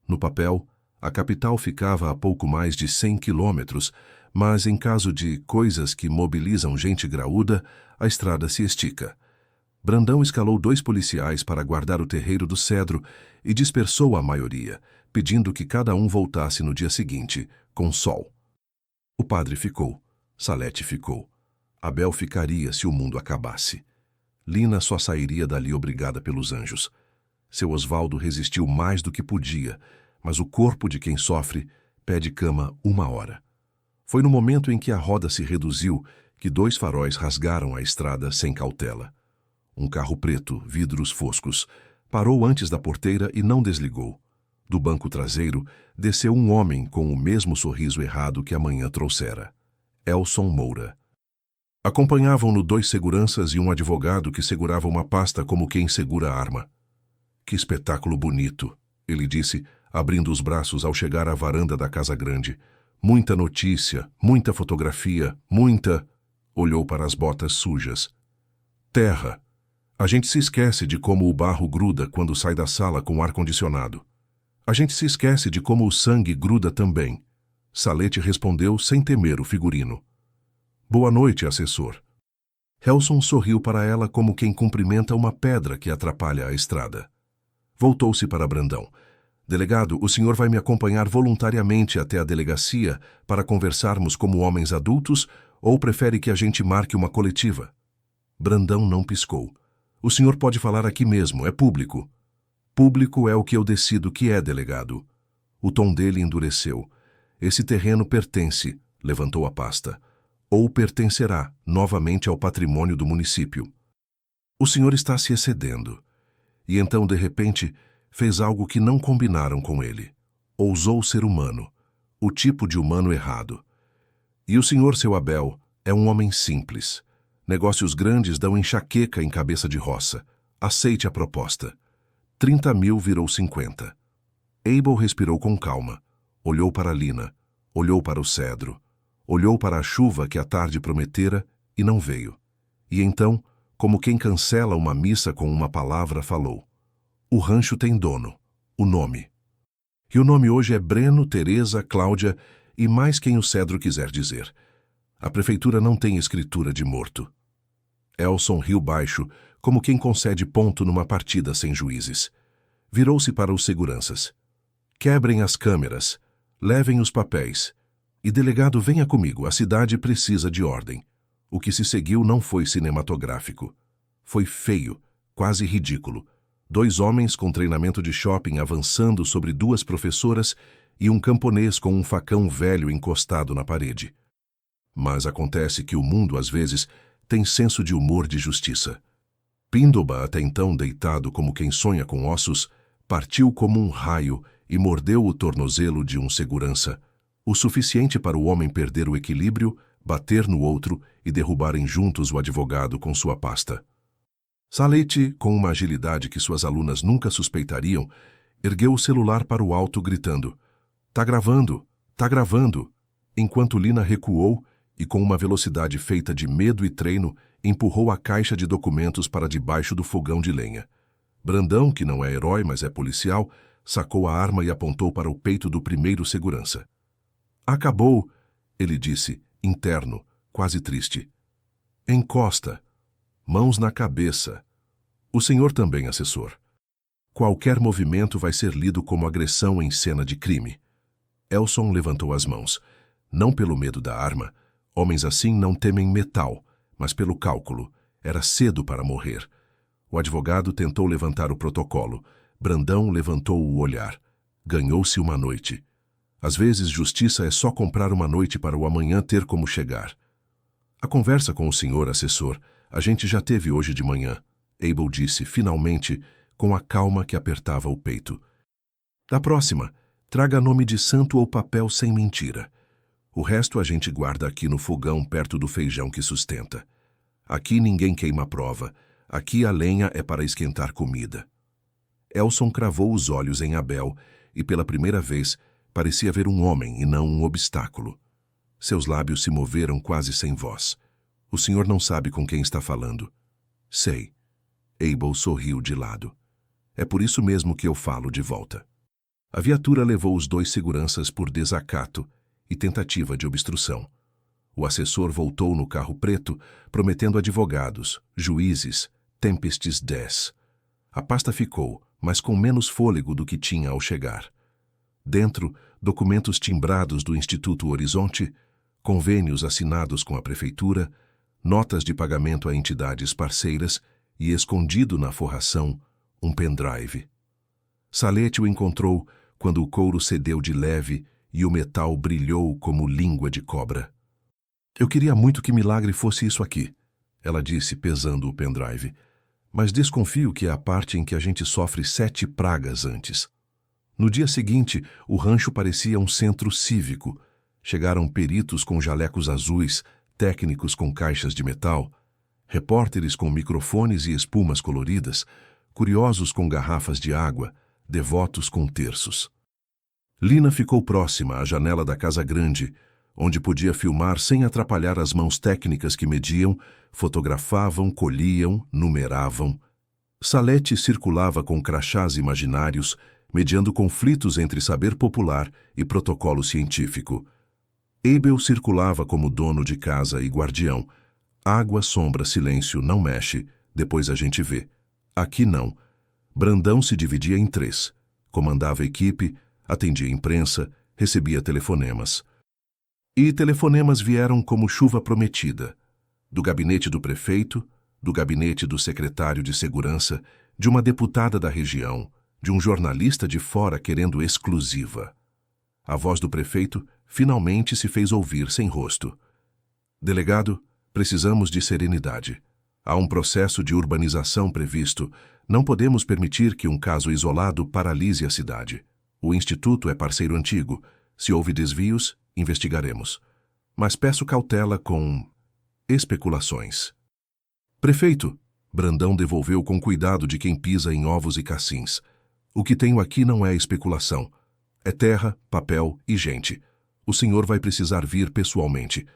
No papel, a capital ficava a pouco mais de 100 quilômetros, mas em caso de coisas que mobilizam gente graúda, a estrada se estica. Brandão escalou 2 policiais para guardar o terreiro do Cedro e dispersou a maioria, pedindo que cada um voltasse no dia seguinte, com sol. O padre ficou. Salete ficou. Abel ficaria se o mundo acabasse. Lina só sairia dali obrigada pelos anjos. Seu Osvaldo resistiu mais do que podia, mas o corpo de quem sofre pede cama 1 hora. Foi no momento em que a roda se reduziu que 2 faróis rasgaram a estrada sem cautela. Um carro preto, vidros foscos, parou antes da porteira e não desligou. Do banco traseiro, desceu um homem com o mesmo sorriso errado que a manhã trouxera. Elson Moura. Acompanhavam-no 2 seguranças e um advogado que segurava uma pasta como quem segura a arma. Que espetáculo bonito, ele disse, abrindo os braços ao chegar à varanda da casa grande. Muita notícia, muita fotografia, muita... Olhou para as botas sujas. Terra. A gente se esquece de como o barro gruda quando sai da sala com ar-condicionado. A gente se esquece de como o sangue gruda também. Salete respondeu sem temer o figurino. Boa noite, assessor. Helson sorriu para ela como quem cumprimenta uma pedra que atrapalha a estrada. Voltou-se para Brandão. Delegado, o senhor vai me acompanhar voluntariamente até a delegacia para conversarmos como homens adultos ou prefere que a gente marque uma coletiva? Brandão não piscou. O senhor pode falar aqui mesmo, é público. Público é o que eu decido que é, delegado. O tom dele endureceu. Esse terreno pertence, levantou a pasta, ou pertencerá novamente ao patrimônio do município. O senhor está se excedendo. E então, de repente, fez algo que não combinaram com ele. Ousou ser humano, o tipo de humano errado. E o senhor, seu Abel, é um homem simples. Negócios grandes dão enxaqueca em cabeça de roça. Aceite a proposta. 30 mil virou 50. Abel respirou com calma. Olhou para Lina. Olhou para o cedro. Olhou para a chuva que a tarde prometera e não veio. E então, como quem cancela uma missa com uma palavra, falou. O rancho tem dono. O nome. E o nome hoje é Breno, Teresa, Cláudia e mais quem o cedro quiser dizer. A prefeitura não tem escritura de morto. Elson riu baixo, como quem concede ponto numa partida sem juízes. Virou-se para os seguranças. Quebrem as câmeras. Levem os papéis. E delegado, venha comigo, a cidade precisa de ordem. O que se seguiu não foi cinematográfico. Foi feio, quase ridículo. 2 homens com treinamento de shopping avançando sobre 2 professoras e um camponês com um facão velho encostado na parede. Mas acontece que o mundo, às vezes, tem senso de humor de justiça. Píndoba, até então deitado como quem sonha com ossos, partiu como um raio e mordeu o tornozelo de um segurança, o suficiente para o homem perder o equilíbrio, bater no outro e derrubarem juntos o advogado com sua pasta. Salete, com uma agilidade que suas alunas nunca suspeitariam, ergueu o celular para o alto gritando: "Tá gravando! Tá gravando!", enquanto Lina recuou e, com uma velocidade feita de medo e treino, empurrou a caixa de documentos para debaixo do fogão de lenha. Brandão, que não é herói, mas é policial, sacou a arma e apontou para o peito do primeiro segurança. "Acabou", ele disse, interno, quase triste. "Encosta. Mãos na cabeça. O senhor também, assessor. Qualquer movimento vai ser lido como agressão em cena de crime." Elson levantou as mãos. Não pelo medo da arma. Homens assim não temem metal, mas pelo cálculo. Era cedo para morrer. O advogado tentou levantar o protocolo. Brandão levantou o olhar. Ganhou-se uma noite. Às vezes, justiça é só comprar uma noite para o amanhã ter como chegar. "A conversa com o senhor, assessor, a gente já teve hoje de manhã", Abel disse, finalmente, com a calma que apertava o peito. "Da próxima, traga nome de santo ou papel sem mentira. O resto a gente guarda aqui no fogão perto do feijão que sustenta. Aqui ninguém queima a prova. Aqui a lenha é para esquentar comida." Elson cravou os olhos em Abel e, pela primeira vez, parecia ver um homem e não um obstáculo. Seus lábios se moveram quase sem voz. "O senhor não sabe com quem está falando." "Sei." Abel sorriu de lado. "É por isso mesmo que eu falo de volta." A viatura levou os dois seguranças por desacato e tentativa de obstrução. O assessor voltou no carro preto, prometendo advogados, juízes, tempestes 10. A pasta ficou, mas com menos fôlego do que tinha ao chegar. Dentro, documentos timbrados do Instituto Horizonte, convênios assinados com a prefeitura, notas de pagamento a entidades parceiras e, escondido na forração, um pendrive. Salete o encontrou quando o couro cedeu de leve e o metal brilhou como língua de cobra. "Eu queria muito que milagre fosse isso aqui", ela disse, pesando o pendrive. "Mas desconfio que é a parte em que a gente sofre 7 pragas antes." No dia seguinte, o rancho parecia um centro cívico. Chegaram peritos com jalecos azuis, técnicos com caixas de metal, repórteres com microfones e espumas coloridas, curiosos com garrafas de água, devotos com terços. Lina ficou próxima à janela da casa grande, onde podia filmar sem atrapalhar as mãos técnicas que mediam, fotografavam, colhiam, numeravam. Salete circulava com crachás imaginários, mediando conflitos entre saber popular e protocolo científico. Abel circulava como dono de casa e guardião. "Água, sombra, silêncio, não mexe, depois a gente vê." Aqui não. Brandão se dividia em 3. Comandava a equipe, atendia a imprensa, recebia telefonemas. E telefonemas vieram como chuva prometida. Do gabinete do prefeito, do gabinete do secretário de segurança, de uma deputada da região, de um jornalista de fora querendo exclusiva. A voz do prefeito finalmente se fez ouvir sem rosto. "Delegado, precisamos de serenidade. Há um processo de urbanização previsto. Não podemos permitir que um caso isolado paralise a cidade. O Instituto é parceiro antigo. Se houve desvios, investigaremos. Mas peço cautela com especulações." "Prefeito", Brandão devolveu com cuidado de quem pisa em ovos e cassins. "O que tenho aqui não é especulação. É terra, papel e gente. O senhor vai precisar vir pessoalmente.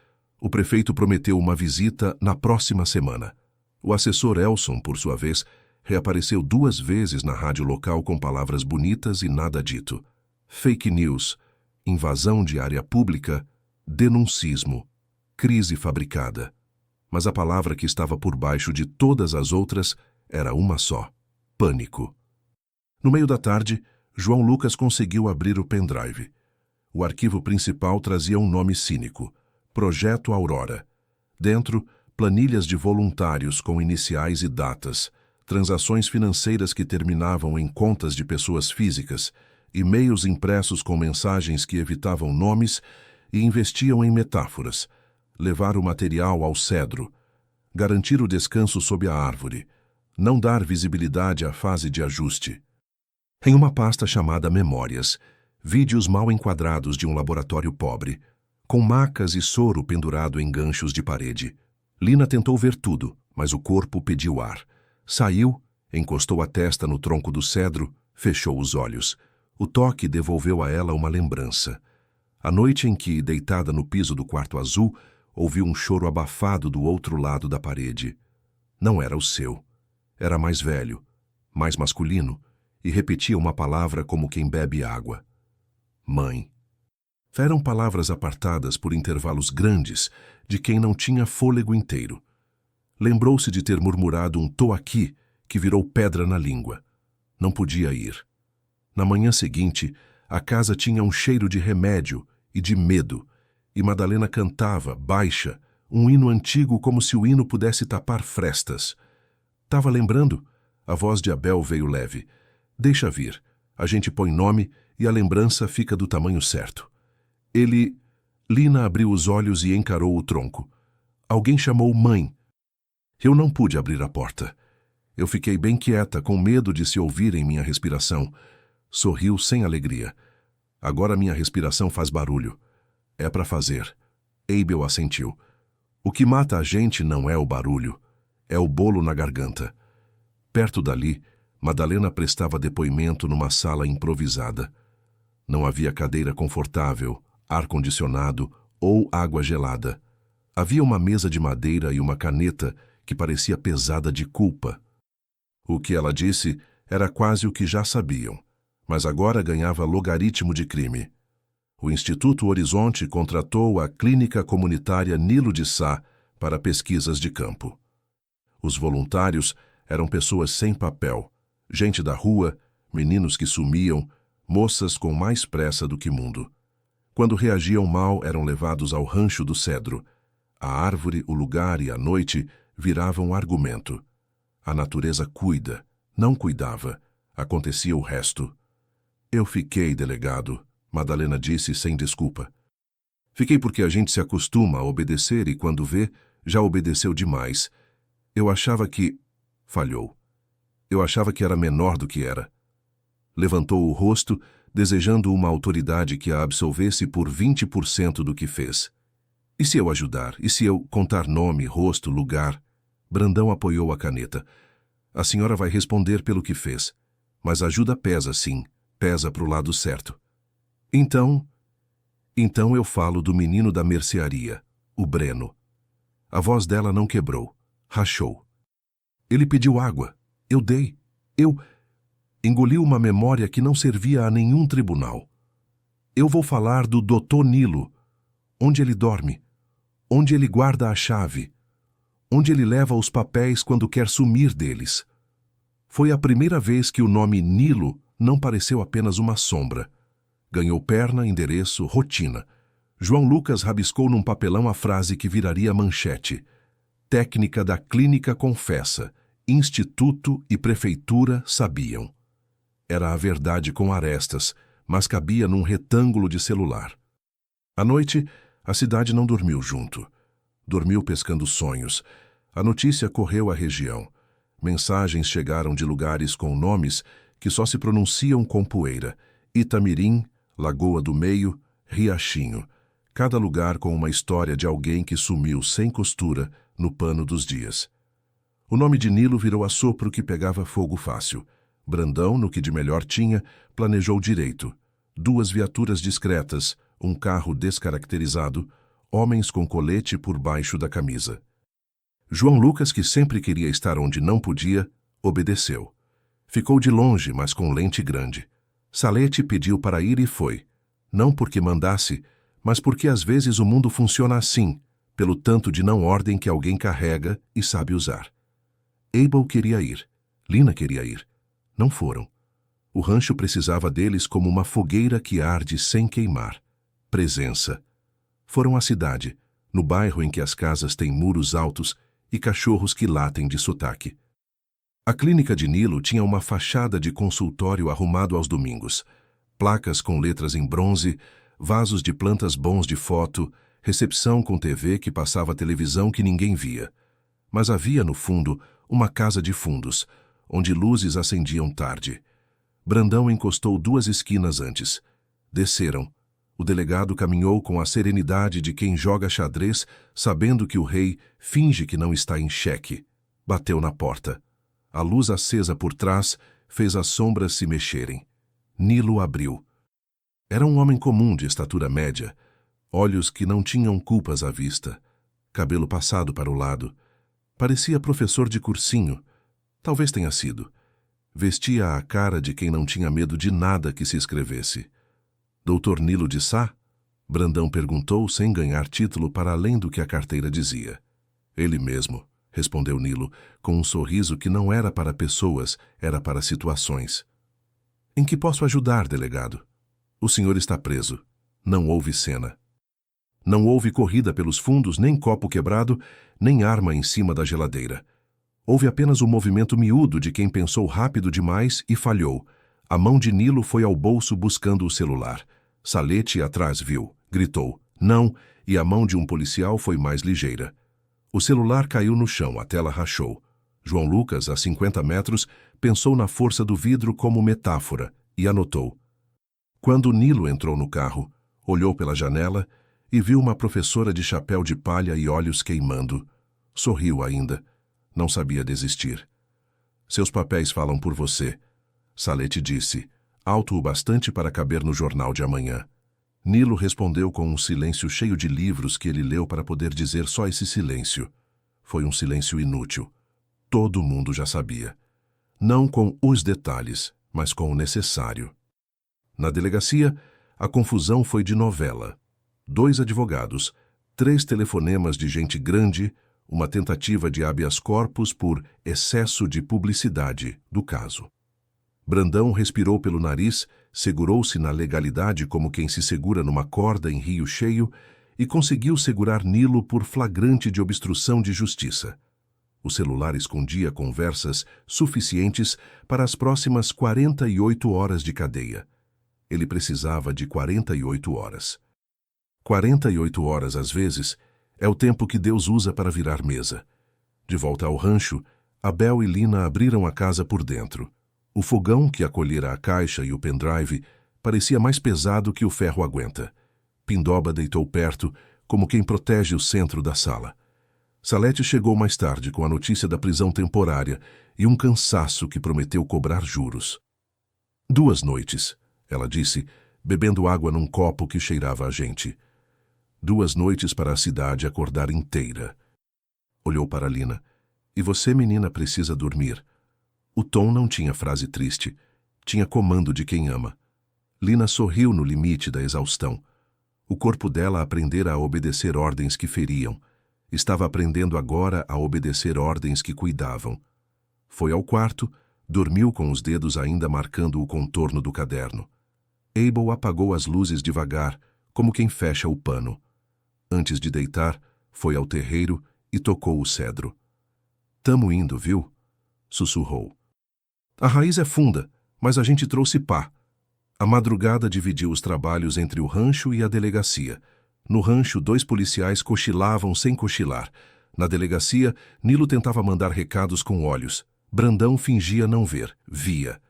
O prefeito prometeu uma visita na próxima semana." O assessor Elson, por sua vez, reapareceu 2 vezes na rádio local com palavras bonitas e nada dito. Fake news, invasão de área pública, denuncismo, crise fabricada. Mas a palavra que estava por baixo de todas as outras era uma só: pânico. No meio da tarde, João Lucas conseguiu abrir o pendrive. O arquivo principal trazia um nome cínico: Projeto Aurora. Dentro, planilhas de voluntários com iniciais e datas, transações financeiras que terminavam em contas de pessoas físicas, e-mails impressos com mensagens que evitavam nomes e investiam em metáforas. levar o material ao cedro, garantir o descanso sob a árvore, não dar visibilidade à fase de ajuste. Em uma pasta chamada Memórias, vídeos mal enquadrados de um laboratório pobre, com macas e soro pendurado em ganchos de parede. Lina tentou ver tudo, mas o corpo pediu ar. Saiu, encostou a testa no tronco do cedro, fechou os olhos. O toque devolveu a ela uma lembrança. A noite em que, deitada no piso do quarto azul, ouviu um choro abafado do outro lado da parede. Não era o seu. Era mais velho, mais masculino, e repetia uma palavra como quem bebe água. Mãe. Eram palavras apartadas por intervalos grandes de quem não tinha fôlego inteiro. Lembrou-se de ter murmurado um "tô aqui" que virou pedra na língua. Não podia ir. Na manhã seguinte, a casa tinha um cheiro de remédio e de medo, e Madalena cantava, baixa, um hino antigo como se o hino pudesse tapar frestas. Tava lembrando? A voz de Abel veio leve. Deixa vir. A gente põe nome e a lembrança fica do tamanho certo. Lina abriu os olhos e encarou o tronco. Alguém chamou mãe. Eu não pude abrir a porta. Eu fiquei bem quieta, com medo de se ouvir em minha respiração. Sorriu sem alegria. Agora minha respiração faz barulho. É para fazer. Abel assentiu. O que mata a gente não é o barulho. É o bolo na garganta. Perto dali, Madalena prestava depoimento numa sala improvisada. Não havia cadeira confortável, ar-condicionado ou água gelada. Havia uma mesa de madeira e uma caneta que parecia pesada de culpa. O que ela disse era quase o que já sabiam, mas agora ganhava logaritmo de crime. O Instituto Horizonte contratou a Clínica Comunitária Nilo de Sá para pesquisas de campo. Os voluntários eram pessoas sem papel, gente da rua, meninos que sumiam, moças com mais pressa do que mundo. Quando reagiam mal, eram levados ao rancho do cedro. A árvore, o lugar e a noite viravam argumento. A natureza cuida, não cuidava. Acontecia o resto. Eu fiquei, delegado, Madalena disse sem desculpa. Fiquei porque a gente se acostuma a obedecer e, quando vê, já obedeceu demais. Eu achava que... Falhou. Eu achava que era menor do que era. Levantou o rosto, desejando uma autoridade que a absolvesse por 20% do que fez. E se eu ajudar? E se eu contar nome, rosto, lugar? Brandão apoiou a caneta. A senhora vai responder pelo que fez. Mas a ajuda pesa, sim. Pesa pro lado certo. Então eu falo do menino da mercearia, o Breno. A voz dela não quebrou. Rachou. Ele pediu água. Eu dei. Engoliu uma memória que não servia a nenhum tribunal. Eu vou falar do Dr. Nilo. Onde ele dorme. Onde ele guarda a chave. Onde ele leva os papéis quando quer sumir deles. Foi a primeira vez que o nome Nilo não pareceu apenas uma sombra. Ganhou perna, endereço, rotina. João Lucas rabiscou num papelão a frase que viraria manchete. Técnica da clínica confessa. Instituto e prefeitura sabiam. Era a verdade com arestas, mas cabia num retângulo de celular. À noite, a cidade não dormiu junto. Dormiu pescando sonhos. A notícia correu à região. Mensagens chegaram de lugares com nomes que só se pronunciam com poeira. Itamirim, Lagoa do Meio, Riachinho. Cada lugar com uma história de alguém que sumiu sem costura no pano dos dias. O nome de Nilo virou assopro que pegava fogo fácil. Brandão, no que de melhor tinha, planejou direito. 2 viaturas discretas, um carro descaracterizado, homens com colete por baixo da camisa. João Lucas, que sempre queria estar onde não podia, obedeceu. Ficou de longe, mas com lente grande. Salete pediu para ir e foi. Não porque mandasse, mas porque às vezes o mundo funciona assim, pelo tanto de não ordem que alguém carrega e sabe usar. Abel queria ir. Lina queria ir. Não foram. O rancho precisava deles como uma fogueira que arde sem queimar. Presença. Foram à cidade, no bairro em que as casas têm muros altos e cachorros que latem de sotaque. A clínica de Nilo tinha uma fachada de consultório arrumado aos domingos, placas com letras em bronze, vasos de plantas bons de foto, recepção com TV que passava televisão que ninguém via. Mas havia, no fundo, uma casa de fundos, onde luzes acendiam tarde. Brandão encostou 2 esquinas antes. Desceram. O delegado caminhou com a serenidade de quem joga xadrez, sabendo que o rei finge que não está em xeque. Bateu na porta. A luz acesa por trás fez as sombras se mexerem. Nilo abriu. Era um homem comum de estatura média, olhos que não tinham culpas à vista, cabelo passado para o lado. Parecia professor de cursinho. Talvez tenha sido. Vestia a cara de quem não tinha medo de nada que se escrevesse. Doutor Nilo de Sá? Brandão perguntou sem ganhar título para além do que a carteira dizia. Ele mesmo, respondeu Nilo, com um sorriso que não era para pessoas, era para situações. Em que posso ajudar, delegado? O senhor está preso. Não houve cena. Não houve corrida pelos fundos, nem copo quebrado, nem arma em cima da geladeira. Houve apenas um movimento miúdo de quem pensou rápido demais e falhou. A mão de Nilo foi ao bolso buscando o celular. Salete atrás viu, gritou, não, e a mão de um policial foi mais ligeira. O celular caiu no chão, a tela rachou. João Lucas, a 50 metros, pensou na força do vidro como metáfora e anotou. Quando Nilo entrou no carro, olhou pela janela e viu uma professora de chapéu de palha e olhos queimando. Sorriu ainda. Não sabia desistir. Seus papéis falam por você, Salete disse, alto o bastante para caber no jornal de amanhã. Nilo respondeu com um silêncio cheio de livros que ele leu para poder dizer só esse silêncio. Foi um silêncio inútil. Todo mundo já sabia. Não com os detalhes, mas com o necessário. Na delegacia, a confusão foi de novela. 2 advogados, 3 telefonemas de gente grande, uma tentativa de habeas corpus por excesso de publicidade do caso. Brandão respirou pelo nariz, segurou-se na legalidade como quem se segura numa corda em rio cheio e conseguiu segurar Nilo por flagrante de obstrução de justiça. O celular escondia conversas suficientes para as próximas 48 horas de cadeia. Ele precisava de 48 horas. 48 horas, às vezes, é o tempo que Deus usa para virar mesa. De volta ao rancho, Abel e Lina abriram a casa por dentro. O fogão que acolhera a caixa e o pendrive parecia mais pesado que o ferro aguenta. Pindoba deitou perto, como quem protege o centro da sala. Salete chegou mais tarde com a notícia da prisão temporária e um cansaço que prometeu cobrar juros. 2 noites, ela disse, bebendo água num copo que cheirava a gente. 2 noites para a cidade acordar inteira. Olhou para Lina. E você, menina, precisa dormir. O tom não tinha frase triste. Tinha comando de quem ama. Lina sorriu no limite da exaustão. O corpo dela aprendera a obedecer ordens que feriam. Estava aprendendo agora a obedecer ordens que cuidavam. Foi ao quarto, dormiu com os dedos ainda marcando o contorno do caderno. Abel apagou as luzes devagar, como quem fecha o pano. Antes de deitar, foi ao terreiro e tocou o cedro. Tamo indo, viu? Sussurrou. A raiz é funda, mas a gente trouxe pá. A madrugada dividiu os trabalhos entre o rancho e a delegacia. No rancho, 2 policiais cochilavam sem cochilar. Na delegacia, Nilo tentava mandar recados com olhos. Brandão fingia não ver, via.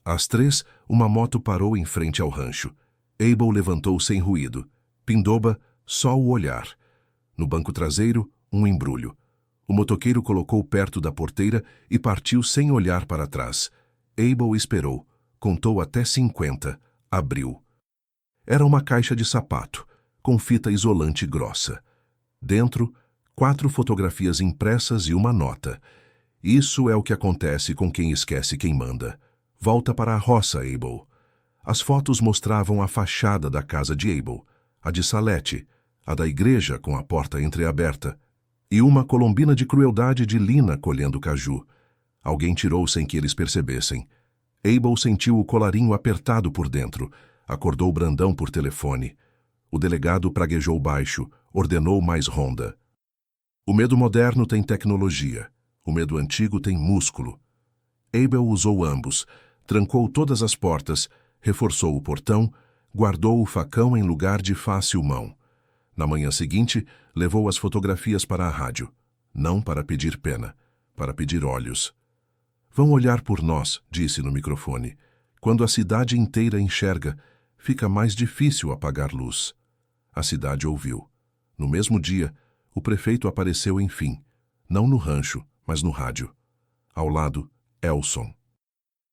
Às 3, uma moto parou em frente ao rancho. Abel levantou sem ruído. Pindoba, só o olhar. No banco traseiro, um embrulho. O motoqueiro colocou perto da porteira e partiu sem olhar para trás. Abel esperou. Contou até 50. Abriu. Era uma caixa de sapato, com fita isolante grossa. Dentro, 4 fotografias impressas e uma nota. Isso é o que acontece com quem esquece quem manda. Volta para a roça, Abel. As fotos mostravam a fachada da casa de Abel, a de Salete, a da igreja com a porta entreaberta, e uma colombina de crueldade de Lina colhendo caju. Alguém tirou sem que eles percebessem. Abel sentiu o colarinho apertado por dentro. Acordou Brandão por telefone. O delegado praguejou baixo, ordenou mais ronda. O medo moderno tem tecnologia. O medo antigo tem músculo. Abel usou ambos, trancou todas as portas, reforçou o portão, guardou o facão em lugar de fácil mão. Na manhã seguinte, levou as fotografias para a rádio. Não para pedir pena, para pedir olhos. Vão olhar por nós, disse no microfone. Quando a cidade inteira enxerga, fica mais difícil apagar luz. A cidade ouviu. No mesmo dia, o prefeito apareceu enfim, não no rancho, mas no rádio. Ao lado, Elson.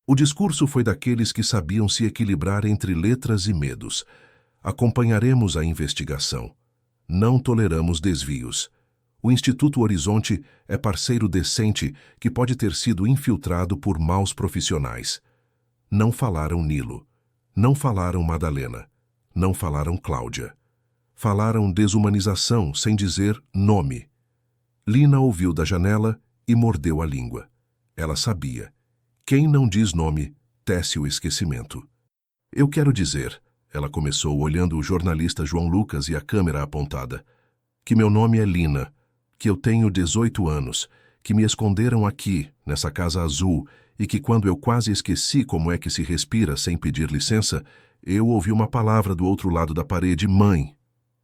O discurso foi daqueles que sabiam se equilibrar entre letras e medos. Acompanharemos a investigação. Não toleramos desvios. O Instituto Horizonte é parceiro decente que pode ter sido infiltrado por maus profissionais. Não falaram Nilo. Não falaram Madalena. Não falaram Cláudia. Falaram desumanização sem dizer nome. Lina ouviu da janela e mordeu a língua. Ela sabia. Quem não diz nome, tece o esquecimento. Eu quero dizer, ela começou olhando o jornalista João Lucas e a câmera apontada, que meu nome é Lina, que eu tenho 18 anos, que me esconderam aqui, nessa casa azul, e que quando eu quase esqueci como é que se respira sem pedir licença, eu ouvi uma palavra do outro lado da parede, mãe.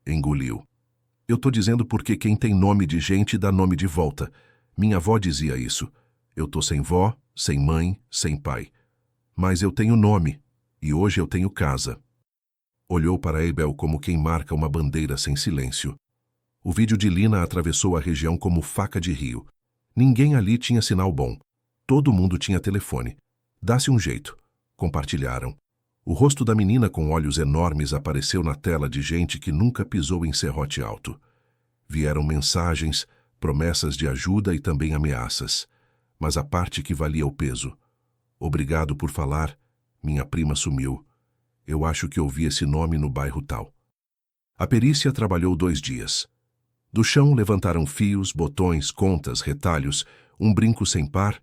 Engoliu. Eu tô dizendo porque quem tem nome de gente dá nome de volta. Minha avó dizia isso. Eu tô sem vó, sem mãe, sem pai. Mas eu tenho nome, e hoje eu tenho casa. Olhou para Abel como quem marca uma bandeira sem silêncio. O vídeo de Lina atravessou a região como faca de rio. Ninguém ali tinha sinal bom. Todo mundo tinha telefone. Dá-se um jeito. Compartilharam. O rosto da menina com olhos enormes apareceu na tela de gente que nunca pisou em serrote alto. Vieram mensagens, promessas de ajuda e também ameaças. Mas a parte que valia o peso. Obrigado por falar. Minha prima sumiu. Eu acho que ouvi esse nome no bairro tal. A perícia trabalhou 2 dias. Do chão levantaram fios, botões, contas, retalhos, um brinco sem par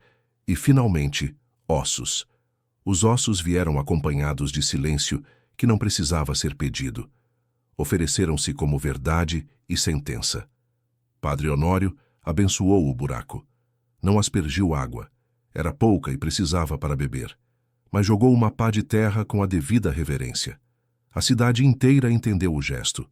e, finalmente, ossos. Os ossos vieram acompanhados de silêncio que não precisava ser pedido. Ofereceram-se como verdade e sentença. Padre Honório abençoou o buraco. Não aspergiu água. Era pouca e precisava para beber. Mas jogou uma pá de terra com a devida reverência. A cidade inteira entendeu o gesto.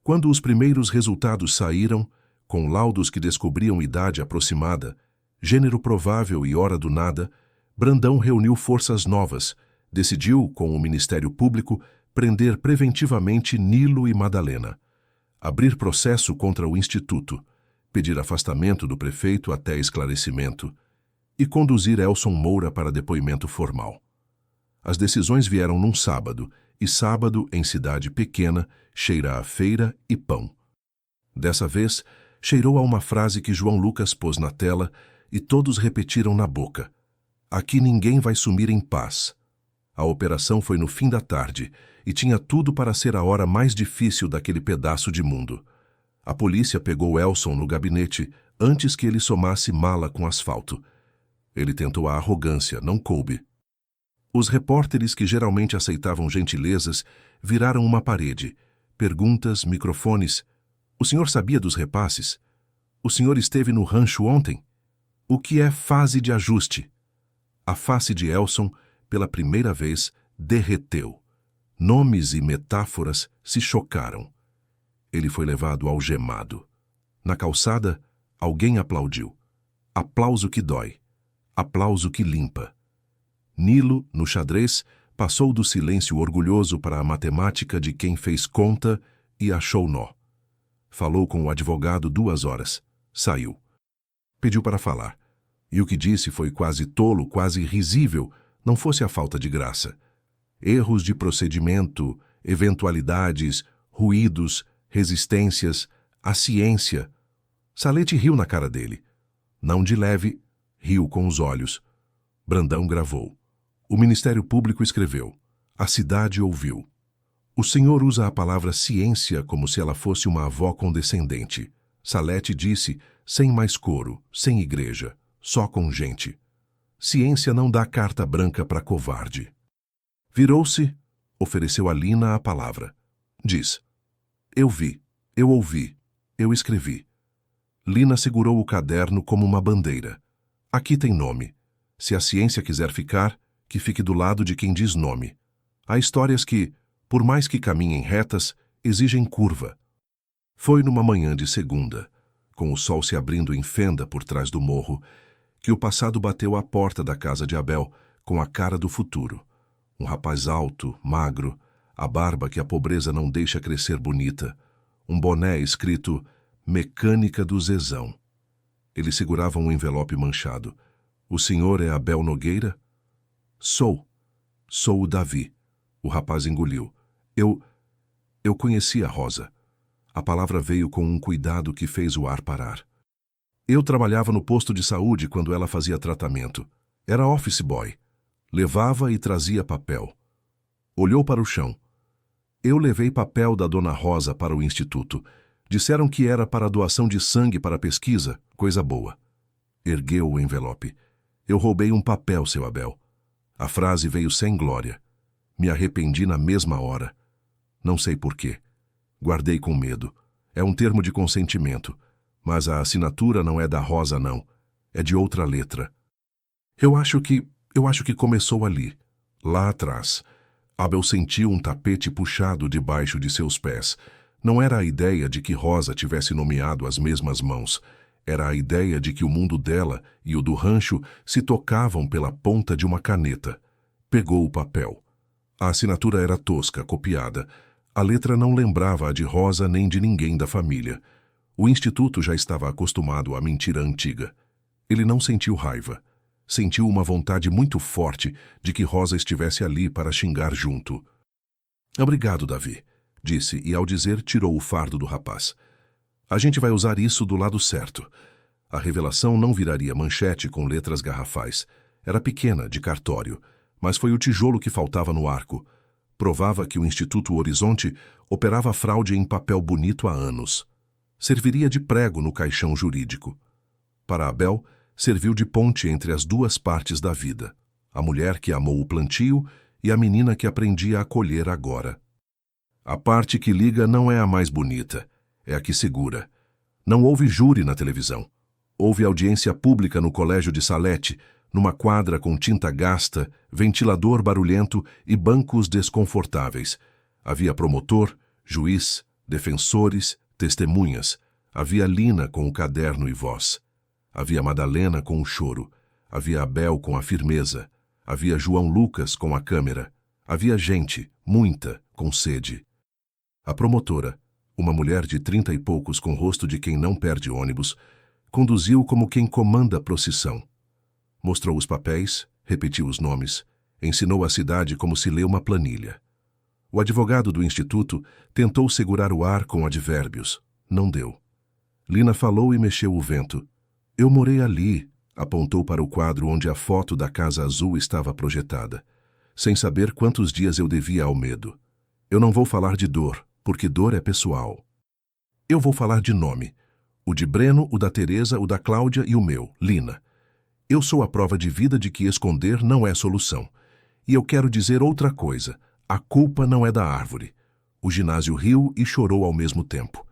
Quando os primeiros resultados saíram, com laudos que descobriam idade aproximada, gênero provável e hora do nada, Brandão reuniu forças novas, decidiu, com o Ministério Público, prender preventivamente Nilo e Madalena, abrir processo contra o Instituto, pedir afastamento do prefeito até esclarecimento e conduzir Elson Moura para depoimento formal. As decisões vieram num sábado, e sábado, em cidade pequena, cheira a feira e pão. Dessa vez, cheirou a uma frase que João Lucas pôs na tela e todos repetiram na boca. Aqui ninguém vai sumir em paz. A operação foi no fim da tarde e tinha tudo para ser a hora mais difícil daquele pedaço de mundo. A polícia pegou Elson no gabinete antes que ele somasse mala com asfalto. Ele tentou a arrogância, não coube. Os repórteres que geralmente aceitavam gentilezas viraram uma parede. Perguntas, microfones. O senhor sabia dos repasses? O senhor esteve no rancho ontem? O que é fase de ajuste? A face de Elson, pela primeira vez, derreteu. Nomes e metáforas se chocaram. Ele foi levado algemado. Na calçada, alguém aplaudiu. Aplauso que dói. Aplauso que limpa. Nilo, no xadrez, passou do silêncio orgulhoso para a matemática de quem fez conta e achou nó. Falou com o advogado 2 horas. Saiu. Pediu para falar. E o que disse foi quase tolo, quase risível, não fosse a falta de graça. Erros de procedimento, eventualidades, ruídos, resistências, a ciência. Salete riu na cara dele. Não de leve, riu com os olhos. Brandão gravou. O Ministério Público escreveu. A cidade ouviu. O senhor usa a palavra ciência como se ela fosse uma avó condescendente. Salete disse, sem mais coro, sem igreja. Só com gente. Ciência não dá carta branca para covarde. Virou-se, ofereceu a Lina a palavra. Diz. Eu vi, eu ouvi, eu escrevi. Lina segurou o caderno como uma bandeira. Aqui tem nome. Se a ciência quiser ficar, que fique do lado de quem diz nome. Há histórias que, por mais que caminhem retas, exigem curva. Foi numa manhã de segunda, com o sol se abrindo em fenda por trás do morro, que o passado bateu à porta da casa de Abel com a cara do futuro. Um rapaz alto, magro, a barba que a pobreza não deixa crescer bonita, um boné escrito Mecânica do Zezão. Ele segurava um envelope manchado. O senhor é Abel Nogueira? Sou o Davi. O rapaz engoliu. Eu conheci a Rosa. A palavra veio com um cuidado que fez o ar parar. Eu trabalhava no posto de saúde quando ela fazia tratamento. Era office boy. Levava e trazia papel. Olhou para o chão. Eu levei papel da dona Rosa para o instituto. Disseram que era para doação de sangue para pesquisa, coisa boa. Ergueu o envelope. Eu roubei um papel, seu Abel. A frase veio sem glória. Me arrependi na mesma hora. Não sei porquê. Guardei com medo. É um termo de consentimento. Mas a assinatura não é da Rosa, não. É de outra letra. Eu acho que começou ali, lá atrás. Abel sentiu um tapete puxado debaixo de seus pés. Não era a ideia de que Rosa tivesse nomeado as mesmas mãos. Era a ideia de que o mundo dela e o do rancho se tocavam pela ponta de uma caneta. Pegou o papel. A assinatura era tosca, copiada. A letra não lembrava a de Rosa nem de ninguém da família. O instituto já estava acostumado à mentira antiga. Ele não sentiu raiva. Sentiu uma vontade muito forte de que Rosa estivesse ali para xingar junto. Obrigado, Davi, disse, e ao dizer tirou o fardo do rapaz. A gente vai usar isso do lado certo. A revelação não viraria manchete com letras garrafais. Era pequena, de cartório, mas foi o tijolo que faltava no arco. Provava que o Instituto Horizonte operava fraude em papel bonito há anos. Serviria de prego no caixão jurídico. Para Abel, serviu de ponte entre as duas partes da vida. A mulher que amou o plantio e a menina que aprendia a colher agora. A parte que liga não é a mais bonita, é a que segura. Não houve júri na televisão. Houve audiência pública no colégio de Salete, numa quadra com tinta gasta, ventilador barulhento e bancos desconfortáveis. Havia promotor, juiz, defensores, testemunhas. Havia Lina com o caderno e voz. Havia Madalena com o choro. Havia Abel com a firmeza. Havia João Lucas com a câmera. Havia gente, muita, com sede. A promotora, uma mulher de 30 e poucos com rosto de quem não perde ônibus, conduziu como quem comanda a procissão. Mostrou os papéis, repetiu os nomes, ensinou a cidade como se lê uma planilha. O advogado do instituto tentou segurar o ar com advérbios. Não deu. Lina falou e mexeu o vento. Eu morei ali, apontou para o quadro onde a foto da Casa Azul estava projetada, sem saber quantos dias eu devia ao medo. Eu não vou falar de dor, porque dor é pessoal. Eu vou falar de nome. O de Breno, o da Teresa, o da Cláudia e o meu, Lina. Eu sou a prova de vida de que esconder não é solução. E eu quero dizer outra coisa. A culpa não é da árvore. O ginásio riu e chorou ao mesmo tempo.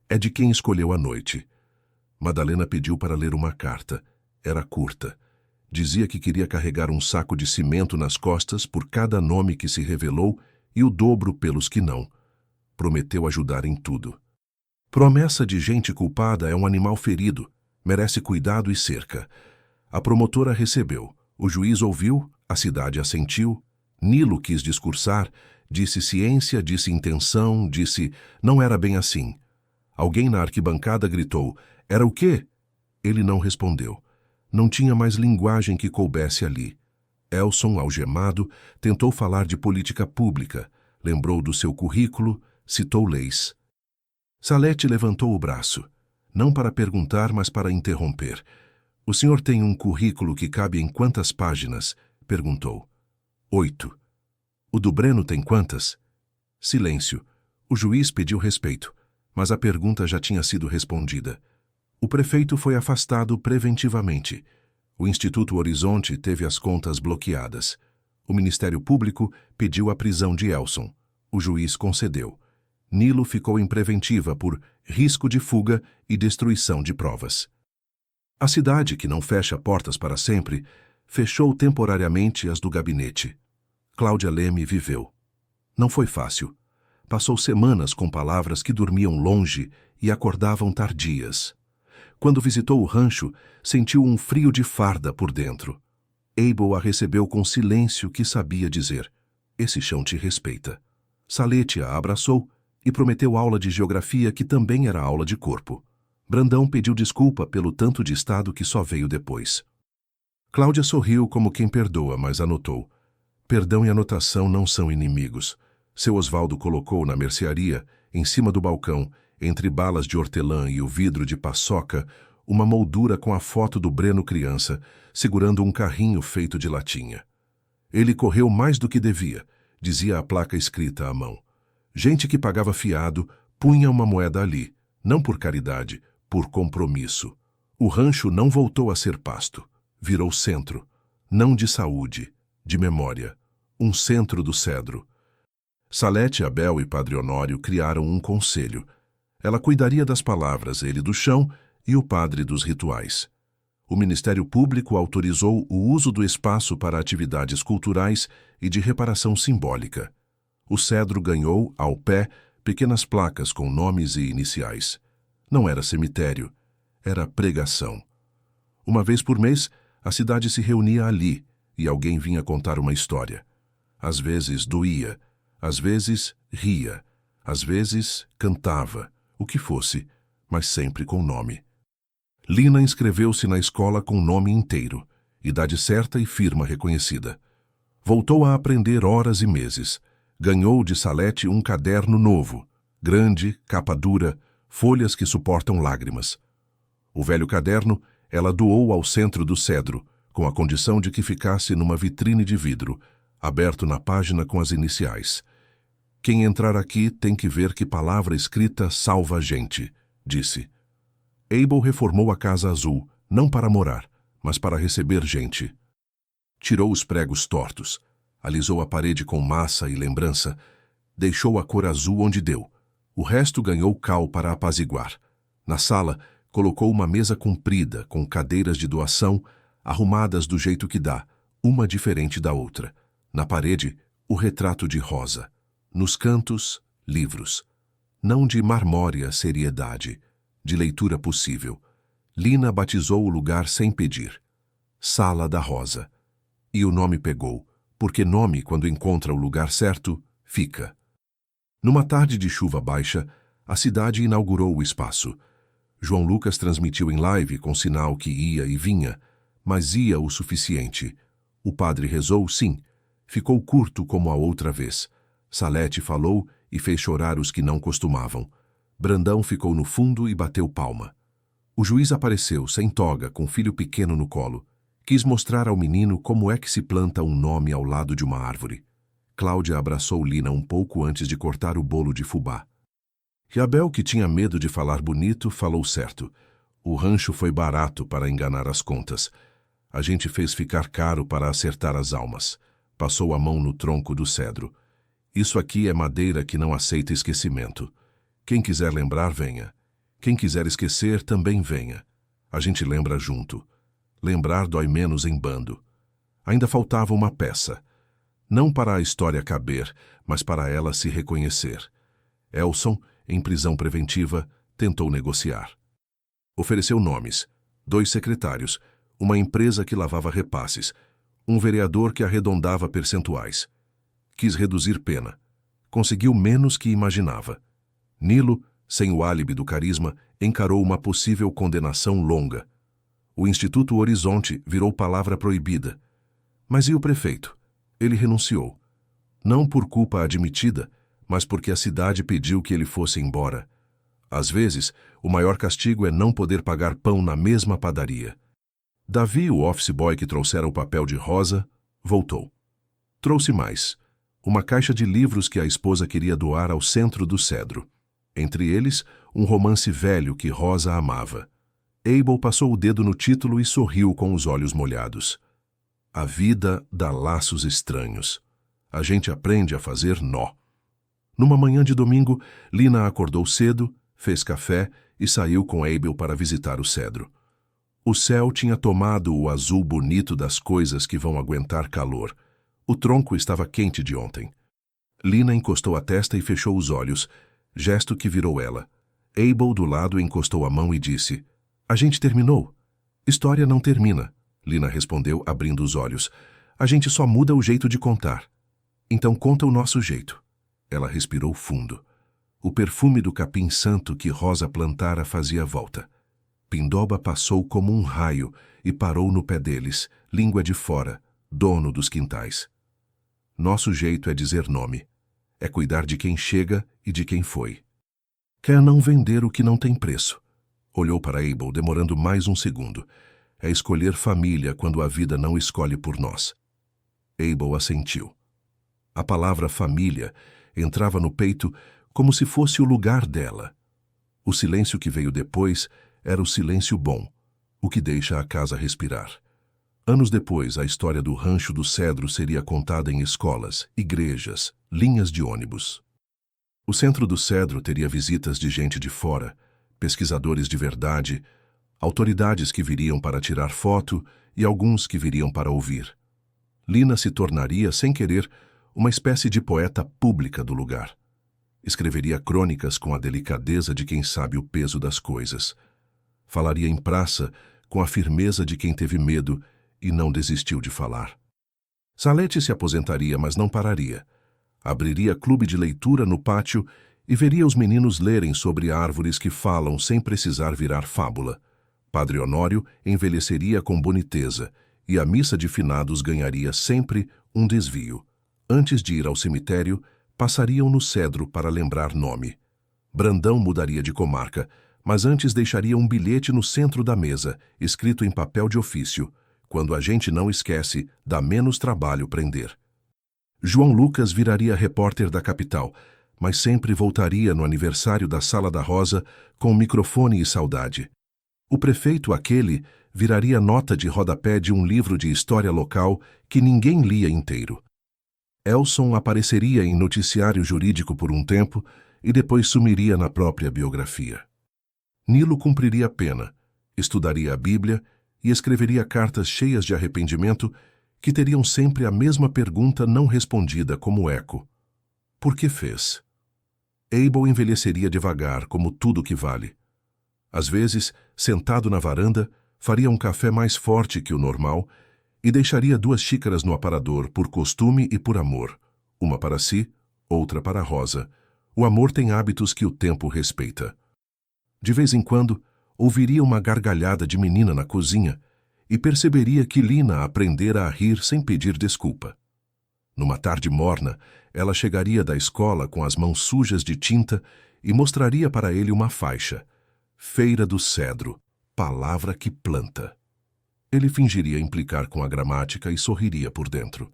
É de quem escolheu a noite. Madalena pediu para ler uma carta. Era curta. Dizia que queria carregar um saco de cimento nas costas por cada nome que se revelou e o dobro pelos que não. Prometeu ajudar em tudo. Promessa de gente culpada é um animal ferido. Merece cuidado e cerca. A promotora recebeu. O juiz ouviu, a cidade assentiu. Nilo quis discursar, disse ciência, disse intenção, disse não era bem assim. Alguém na arquibancada gritou, era o quê? Ele não respondeu. Não tinha mais linguagem que coubesse ali. Elson, algemado, tentou falar de política pública, lembrou do seu currículo, citou leis. Salete levantou o braço, não para perguntar, mas para interromper. O senhor tem um currículo que cabe em quantas páginas? Perguntou. 8. O do Breno tem quantas? Silêncio. O juiz pediu respeito, mas a pergunta já tinha sido respondida. O prefeito foi afastado preventivamente. O Instituto Horizonte teve as contas bloqueadas. O Ministério Público pediu a prisão de Elson. O juiz concedeu. Nilo ficou em preventiva por risco de fuga e destruição de provas. A cidade, que não fecha portas para sempre, fechou temporariamente as do gabinete. Cláudia Leme viveu. Não foi fácil. Passou semanas com palavras que dormiam longe e acordavam tardias. Quando visitou o rancho, sentiu um frio de farda por dentro. Abel a recebeu com silêncio que sabia dizer: "Esse chão te respeita." Salete a abraçou e prometeu aula de geografia que também era aula de corpo. Brandão pediu desculpa pelo tanto de estado que só veio depois. Cláudia sorriu como quem perdoa, mas anotou: "Perdão e anotação não são inimigos." Seu Osvaldo colocou na mercearia, em cima do balcão, entre balas de hortelã e o vidro de paçoca, uma moldura com a foto do Breno criança, segurando um carrinho feito de latinha. Ele correu mais do que devia, dizia a placa escrita à mão. Gente que pagava fiado punha uma moeda ali, não por caridade, por compromisso. O rancho não voltou a ser pasto. Virou centro, não de saúde, de memória. Um centro do Cedro. Salete, Abel e Padre Honório criaram um conselho. Ela cuidaria das palavras, ele do chão e o padre dos rituais. O Ministério Público autorizou o uso do espaço para atividades culturais e de reparação simbólica. O Cedro ganhou, ao pé, pequenas placas com nomes e iniciais. Não era cemitério, era pregação. Uma vez por mês, a cidade se reunia ali e alguém vinha contar uma história. Às vezes doía, às vezes ria, às vezes cantava, o que fosse, mas sempre com nome. Lina inscreveu-se na escola com nome inteiro, idade certa e firma reconhecida. Voltou a aprender horas e meses. Ganhou de Salete um caderno novo, grande, capa dura, folhas que suportam lágrimas. O velho caderno ela doou ao centro do Cedro, com a condição de que ficasse numa vitrine de vidro, aberto na página com as iniciais. "Quem entrar aqui tem que ver que palavra escrita salva a gente", disse. Abel reformou a Casa Azul, não para morar, mas para receber gente. Tirou os pregos tortos, alisou a parede com massa e lembrança, deixou a cor azul onde deu. O resto ganhou cal para apaziguar. Na sala, colocou uma mesa comprida, com cadeiras de doação, arrumadas do jeito que dá, uma diferente da outra. Na parede, o retrato de Rosa. Nos cantos, livros. Não de marmórea seriedade, de leitura possível. Lina batizou o lugar sem pedir. Sala da Rosa. E o nome pegou, porque nome, quando encontra o lugar certo, fica. Numa tarde de chuva baixa, a cidade inaugurou o espaço. João Lucas transmitiu em live com sinal que ia e vinha, mas ia o suficiente. O padre rezou, sim. Ficou curto como a outra vez. Salete falou e fez chorar os que não costumavam. Brandão ficou no fundo e bateu palma. O juiz apareceu, sem toga, com o filho pequeno no colo. Quis mostrar ao menino como é que se planta um nome ao lado de uma árvore. Cláudia abraçou Lina um pouco antes de cortar o bolo de fubá. E Abel, que tinha medo de falar bonito, falou certo. O rancho foi barato para enganar as contas. A gente fez ficar caro para acertar as almas. Passou a mão no tronco do cedro. Isso aqui é madeira que não aceita esquecimento. Quem quiser lembrar, venha. Quem quiser esquecer, também venha. A gente lembra junto. Lembrar dói menos em bando. Ainda faltava uma peça. Não para a história caber, mas para ela se reconhecer. Elson, em prisão preventiva, tentou negociar. Ofereceu nomes, 2 secretários, uma empresa que lavava repasses, um vereador que arredondava percentuais. Quis reduzir pena. Conseguiu menos que imaginava. Nilo, sem o álibi do carisma, encarou uma possível condenação longa. O Instituto Horizonte virou palavra proibida. Mas e o prefeito? Ele renunciou. Não por culpa admitida, mas porque a cidade pediu que ele fosse embora. Às vezes, o maior castigo é não poder pagar pão na mesma padaria. Davi, o office boy que trouxera o papel de Rosa, voltou. Trouxe mais. Uma caixa de livros que a esposa queria doar ao centro do Cedro. Entre eles, um romance velho que Rosa amava. Abel passou o dedo no título e sorriu com os olhos molhados. A vida dá laços estranhos. A gente aprende a fazer nó. Numa manhã de domingo, Lina acordou cedo, fez café e saiu com Abel para visitar o Cedro. O céu tinha tomado o azul bonito das coisas que vão aguentar calor. O tronco estava quente de ontem. Lina encostou a testa e fechou os olhos, gesto que virou ela. Abel do lado encostou a mão e disse: "A gente terminou." "História não termina", Lina respondeu, abrindo os olhos. "A gente só muda o jeito de contar." "Então conta o nosso jeito." Ela respirou fundo. O perfume do capim-santo que Rosa plantara fazia volta. Pindoba passou como um raio e parou no pé deles, língua de fora, dono dos quintais. "Nosso jeito é dizer nome. É cuidar de quem chega e de quem foi. Quer não vender o que não tem preço." Olhou para Abel, demorando mais um segundo. "É escolher família quando a vida não escolhe por nós." Abel assentiu. A palavra família entrava no peito como se fosse o lugar dela. O silêncio que veio depois era o silêncio bom, o que deixa a casa respirar. Anos depois, a história do Rancho do Cedro seria contada em escolas, igrejas, linhas de ônibus. O centro do Cedro teria visitas de gente de fora, pesquisadores de verdade, autoridades que viriam para tirar foto e alguns que viriam para ouvir. Lina se tornaria, sem querer, uma espécie de poeta pública do lugar. Escreveria crônicas com a delicadeza de quem sabe o peso das coisas. Falaria em praça com a firmeza de quem teve medo e não desistiu de falar. Salete se aposentaria, mas não pararia. Abriria clube de leitura no pátio e veria os meninos lerem sobre árvores que falam sem precisar virar fábula. Padre Honório envelheceria com boniteza e a missa de finados ganharia sempre um desvio. Antes de ir ao cemitério, passariam no Cedro para lembrar nome. Brandão mudaria de comarca, mas antes deixaria um bilhete no centro da mesa, escrito em papel de ofício: "Quando a gente não esquece, dá menos trabalho prender." João Lucas viraria repórter da capital, mas sempre voltaria no aniversário da Sala da Rosa com microfone e saudade. O prefeito aquele viraria nota de rodapé de um livro de história local que ninguém lia inteiro. Elson apareceria em noticiário jurídico por um tempo e depois sumiria na própria biografia. Nilo cumpriria a pena, estudaria a Bíblia e escreveria cartas cheias de arrependimento que teriam sempre a mesma pergunta não respondida como eco: por que fez? Abel envelheceria devagar, como tudo que vale. Às vezes, sentado na varanda, faria um café mais forte que o normal e deixaria 2 xícaras no aparador por costume e por amor, uma para si, outra para Rosa. O amor tem hábitos que o tempo respeita. De vez em quando, ouviria uma gargalhada de menina na cozinha e perceberia que Lina aprendera a rir sem pedir desculpa. Numa tarde morna, ela chegaria da escola com as mãos sujas de tinta e mostraria para ele uma faixa: Feira do Cedro, palavra que planta. Ele fingiria implicar com a gramática e sorriria por dentro.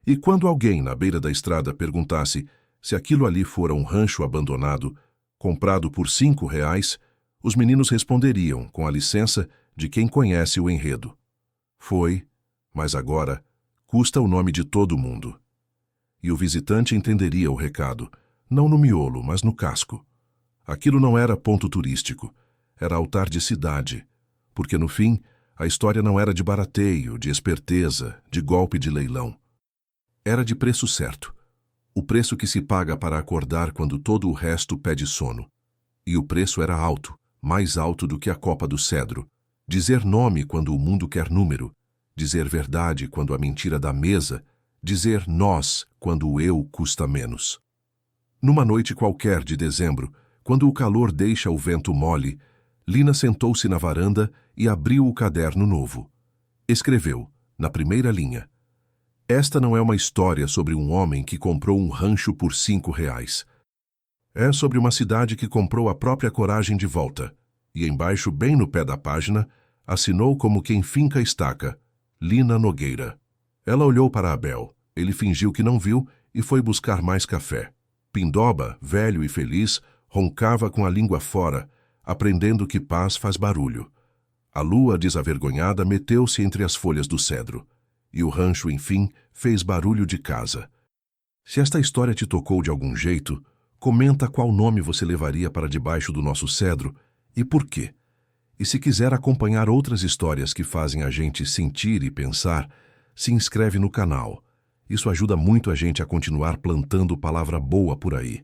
E quando alguém na beira da estrada perguntasse se aquilo ali fora um rancho abandonado, comprado por R$5, os meninos responderiam, com a licença de quem conhece o enredo: foi, mas agora custa o nome de todo mundo. E o visitante entenderia o recado, não no miolo, mas no casco. Aquilo não era ponto turístico, era altar de cidade, porque no fim a história não era de barateio, de esperteza, de golpe de leilão. Era de preço certo, o preço que se paga para acordar quando todo o resto pede sono. E o preço era alto, mais alto do que a copa do cedro. Dizer nome quando o mundo quer número, dizer verdade quando a mentira dá mesa, dizer nós quando o eu custa menos. Numa noite qualquer de dezembro, quando o calor deixa o vento mole, Lina sentou-se na varanda e abriu o caderno novo. Escreveu, na primeira linha: esta não é uma história sobre um homem que comprou um rancho por R$5. É sobre uma cidade que comprou a própria coragem de volta. E embaixo, bem no pé da página, assinou como quem finca a estaca: Lina Nogueira. Ela olhou para Abel. Ele fingiu que não viu e foi buscar mais café. Pindoba, velho e feliz, roncava com a língua fora, aprendendo que paz faz barulho. A lua, desavergonhada, meteu-se entre as folhas do cedro. E o rancho, enfim, fez barulho de casa. Se esta história te tocou de algum jeito, comenta qual nome você levaria para debaixo do nosso cedro e por quê. E se quiser acompanhar outras histórias que fazem a gente sentir e pensar, se inscreve no canal. Isso ajuda muito a gente a continuar plantando palavra boa por aí.